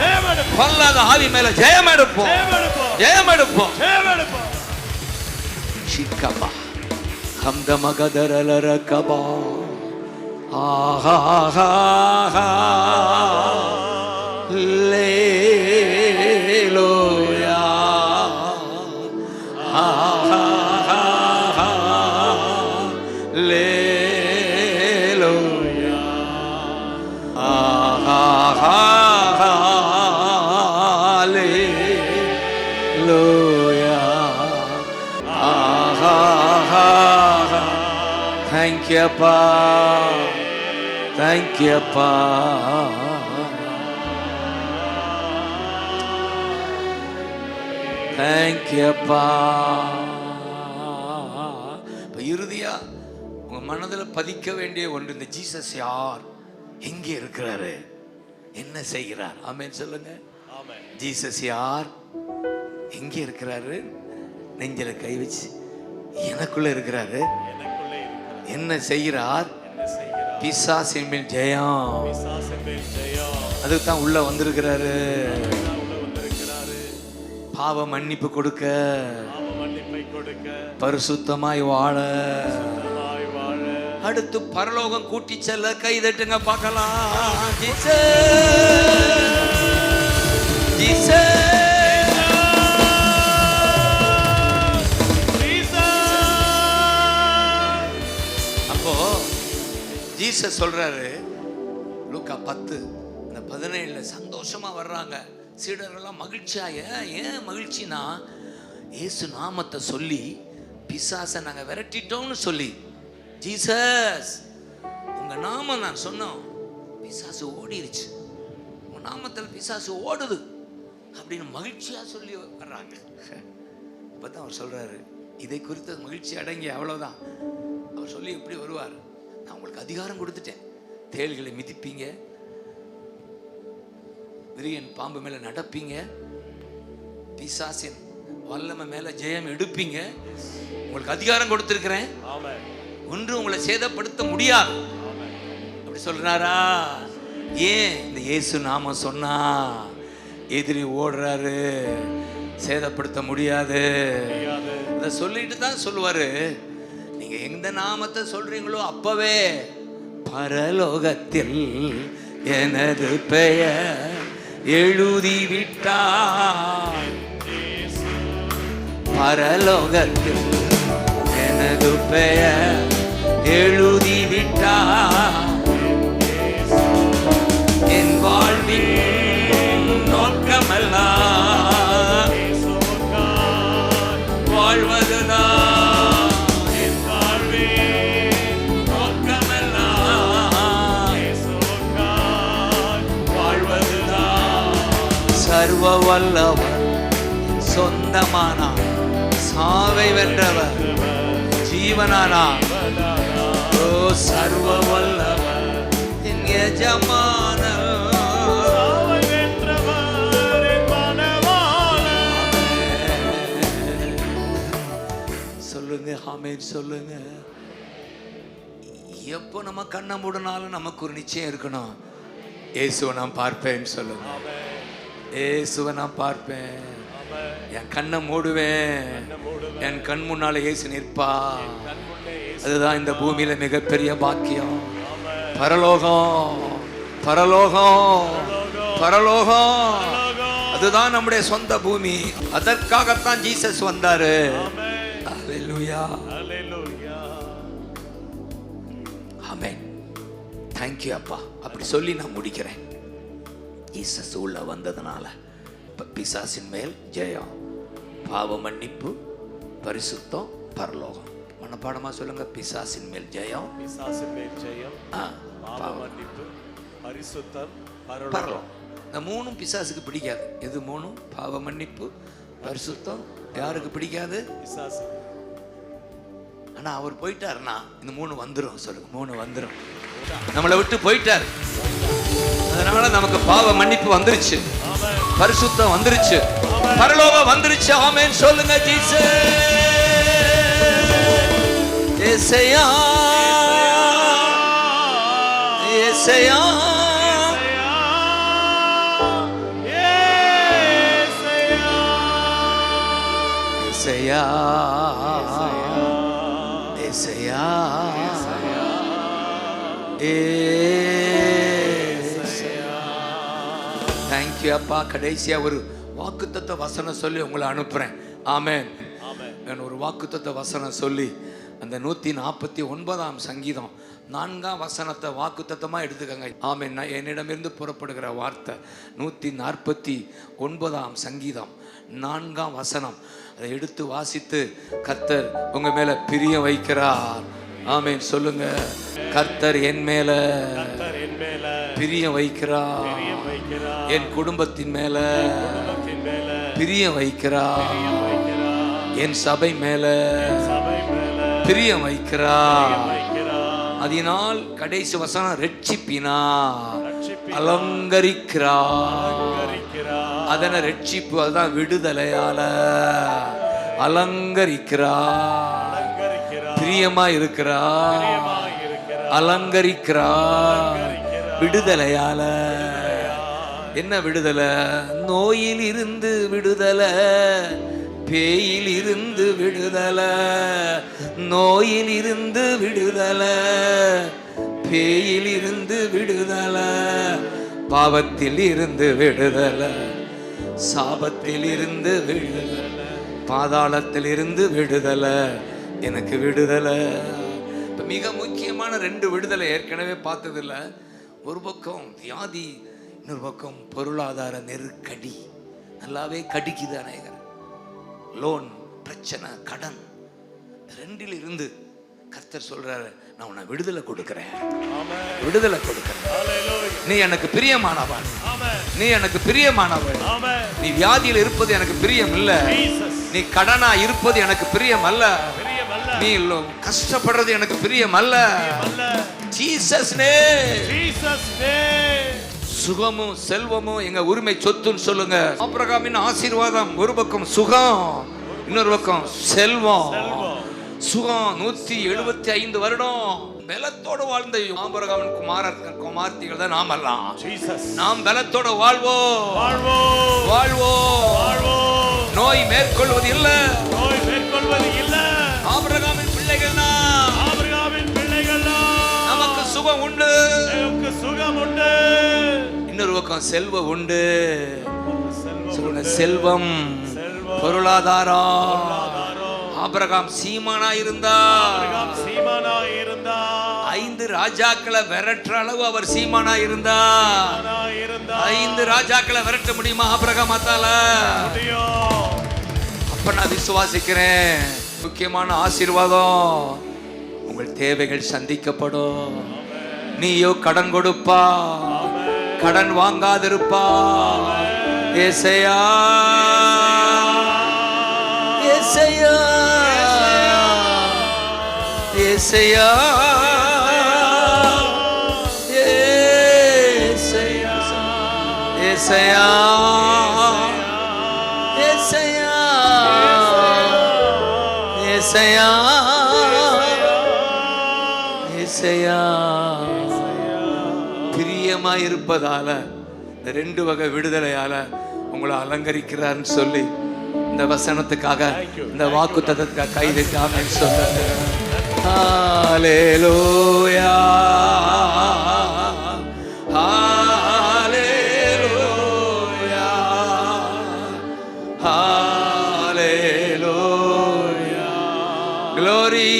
பொல்லாத ஆவி மேல ஜெயம் எடுப்போம், ஜெயம் எடுப்போம். ஷிக்கபா ஹம்த மகதரலரகபா ஆஹா லேலோயா ஆஹா லேலோயா ஆஹா லேலோயா. Thank you, Appa. Thank you, Appa. Thank you, Appa. இப்போ இறுதியா உங்க மனதில் பதிக்க வேண்டிய ஒன்று, இந்த ஜீசஸ் யார், எங்கே இருக்கிறாரு, என்ன செய்கிறார்? ஆமென் சொல்லுங்க. ஜீசஸ் யார், எங்கே இருக்கிறாரு? நெஞ்சில கை வச்சு, எனக்குள்ள இருக்கிறாரு, என்ன செய்கிறார்? பிசாசின் மேல் ஜெயம். அதுக்கு தான் உள்ள வந்திருக்கிறாரு. பாவ மன்னிப்பு கொடுக்க, பரிசுத்தமாய் வாழ, அடுத்து பரலோகம் கூட்டி செல்ல. கைதட்டுங்க பார்க்கலாம். Jesus Jesus. ஜீசஸ் சொல்றாரு, லூக்கா 10:17 சந்தோஷமா வர்றாங்க சீடர்கள்லாம் மகிழ்ச்சியா. ஏன் மகிழ்ச்சினா, இயேசு நாமத்தை சொல்லி பிசாசை நாங்க விரட்டிட்டோம்னு சொல்லி. ஜீசஸ் உங்க நாமம் நான் சொன்னோம், பிசாசு ஓடிருச்சு, உங்க நாமத்தில் பிசாசு ஓடுது அப்படின்னு மகிழ்ச்சியா சொல்லி வர்றாங்க. இப்பதான் அவர் சொல்றாரு, இதை குறித்து மகிழ்ச்சி அடங்கி அவ்வளவுதான். அவர் சொல்லி எப்படி வருவார்? நான் உங்களுக்கு அதிகாரம் கொடுத்துட்டேன், தேள்களை மிதிப்பீங்க, விரியன் பாம்பு மேல நடப்பீங்க, பிசாசின் வல்லமை மேல ஜெயம் எடுப்பீங்க, உங்களுக்கு அதிகாரம் கொடுத்திருக்கிறேன், ஒன்று உங்களை சேதப்படுத்த முடியாது அப்படி சொல்றாரா? ஏன்? இந்த இயேசு நாம சொன்னா எதிரி ஓடுறாரு, சேதப்படுத்த முடியாது. இதை சொல்லிட்டு தான் சொல்லுவாரு, நீங்க எந்த நாமத்தை சொல்றீங்களோ அப்பவே பரலோகத்தில் எனது பெயர் எழுதிவிட்டார், பரலோகத்தில் எனது பெயர் எழுதிவிட்டார். என் வாழ்வின் நோக்கமெல்லாம் வாழ்வதுதான். என் வாழ்வின் நோக்கமெல்லாம் வாழ்வதுதான். சர்வ வல்லவர் சொந்தமானார், சாவை வென்றவர் ஜீவனானார். ஓ சர்வ வல்லவர் என் எஜமானர், சாவை வென்றவர் என் மணவாளன். சொல்லுங்க ஆமென் சொல்லுங்க. எப்போ நம்ம கண்ணை மூடினாலும் நமக்கு ஒரு நிச்சயம் இருக்கணும், இயேசுவை நான் பார்ப்பேன்னு சொல்லுங்க. இயேசுவை நான் பார்ப்பேன், என் கண்ணை மூடுவேன், என் கண் முன்னால இயேசு நிற்பா. அதுதான் இந்த பூமியில மிகப்பெரிய பாக்கியம். பரலோகம் பரலோகம் பரலோகம், அதுதான் நம்முடைய சொந்த பூமி. அதற்காகத்தான் ஜீசஸ் வந்தாரு. ஹல்லேலூயா ஆமென். தேங்க் யூ அப்பா. அப்படி சொல்லி நான் முடிக்கிறேன். ஜீசஸ் உள்ள வந்ததுனால பிசாசின் மேல் ஜெயம், பாவ மன்னிப்பு, பரிசுத்தம், பரலோகம். மனப்பாடமா சொல்லுங்க. பிசாசின் மேல் ஜெயம், பிசாசின் மேல் ஜெயம், பாவ மன்னிப்பு, பரிசுத்தம், பரலோகம். இந்த மூணும் பிசாசுக்கு பிடிக்காது. எது மூணும்? பாவ மன்னிப்பு, பரிசுத்தம். யாருக்கு பிடிக்காது? பிசாசு. ஆனா அவர் போயிட்டாருன்னா இந்த மூணு வந்துடும். சொல்லுங்க, மூணு வந்துடும். நம்மளை விட்டு போயிட்டார், அதனால நமக்கு பாவ மன்னிப்பு வந்துருச்சு, பரிசுத்தம் வந்துருச்சு, பரலோகம் வந்துருச்சு. ஆமென் சொல்லுங்க. ஜீசஸ் ஏசையா ஏசையா ஏசையா ஏசையா தேங்க்யூ அப்பா. கடைசியா ஒரு வாக்குத்தத்த வசனம் சொல்லி உங்களை அனுப்புறேன். ஆமென். நான் ஒரு வாக்குத்தத்த வசனம் சொல்லி அந்த 149ஆம் சங்கீதம் 4ஆம் வசனத்தை வாக்குத்தத்தமா எடுத்துக்கங்க. ஆமென். என்னிடமிருந்து புறப்படுகிற வார்த்தை 149ஆம் சங்கீதம் 4ஆம் வசனம். அதை எடுத்து வாசித்து கர்த்தர் உங்க மேல பிரியம் வைக்கிறார். ஆமென் சொல்லுங்க. கர்த்தர் என் மேல பிரியம் வைக்கிறார், என் குடும்பத்தின் மேல பிரியம் வைக்கிறார், என் சபை மேல பிரியம் வைக்கிறார். அதனால் கடைசி வசனம் ரட்சிப்பினார், அலங்கரிக்கிறார். அதன ரட்சிப்பு, அதுதான் விடுதலையால அலங்கரிக்கிறார், பிரியமா இருக்கிறார், அலங்கரிக்கிறார். விடுதலையால என்ன விடுதலை? நோயில் இருந்து விடுதலை, பேயில் இருந்து விடுதலை, நோயில் இருந்து விடுதலை, பேயில் இருந்து விடுதலை, பாவத்தில் இருந்து விடுதலை, சாபத்தில் இருந்து விடுதலை, பாதாளத்தில் இருந்து விடுதலை, எனக்கு விடுதலை. மிக முக்கியமான 2 விடுதலை ஏற்கனவே பார்த்ததில்ல. ஒரு பக்கம் வியாதி, இன்னொரு பக்கம் பொருளாதார நெருக்கடி. நல்லாவே கடிக்குது அநேகர். லோன் பிரச்சனை, கடன், 2ல் இருந்து கர்த்தர் சொல்றாரு, நான் உன்னை விடுதலை கொடுக்கிறேன், விடுதலை கொடுக்கிறேன். நீ எனக்கு பிரியமானவன், நீ எனக்கு பிரியமானவன். நீ வியாதியில் இருப்பது எனக்கு பிரியம் இல்ல, நீ கடனா இருப்பது எனக்கு பிரியம் அல்ல, நீ கஷ்டப்படுறது எனக்கு பிரியம் அல்ல. ஜீசஸ் சுகமும் செல்வமும் எங்க உரிமை சொத்துன்னு சொல்லுங்க. ஆபிரகாமின் ஆசீர்வாதம் ஒரு பக்கம் சுகம், இன்னொரு பக்கம் செல்வம். சுகம் 175 வருடம் பலத்தோடு வாழ்ந்த ஆபிரகாமின் குமார்த்திகள் தான் நாம் எல்லாம். நாம் பலத்தோடு வாழ்வோம், நோய் மேற்கொள்வது இல்ல, ஆபிரகாமின் பிள்ளைகள் நமக்கு சுகம் உண்டு, இன்னொரு பக்கம் செல்வம் உண்டு. சொல்லுங்க, செல்வம், பொருளாதாரம், ஆபிரகாம் சீமானா இருந்தார். ஆபிரகாம் சீமானாய் இருந்தார். 5 ராஜாக்களை விரட்டுற அளவு அவர் சீமானா இருந்தார். சீமானாய் இருந்தார். 5 ராஜாக்களை விரட்ட முடியுமா ஆபிரகாமாத்தால? முடியும். அப்ப நான் விசுவாசிக்கிறேன், முக்கியமான ஆசீர்வாதம், உங்கள் தேவைகள் சந்திக்கப்படும். நீயோ கடன் கொடுப்பா, கடன் வாங்காதிருப்பா. ஏசையா ஏசையா ஏசையா ஏசையா ஏசையா ஏசையா ஏசையா பிரியமாய் இருப்பதால இந்த 2 வகை விடுதலையால உங்களை அலங்கரிக்கிறார்னு சொல்லி இந்த வசனத்துக்காக, இந்த வாக்குத்தத்தத்துக்காக கைதுக்காக சொல்லுங்க. ஹல்லேலூயா ஹல்லேலூயா ஹல்லேலூயா, glory.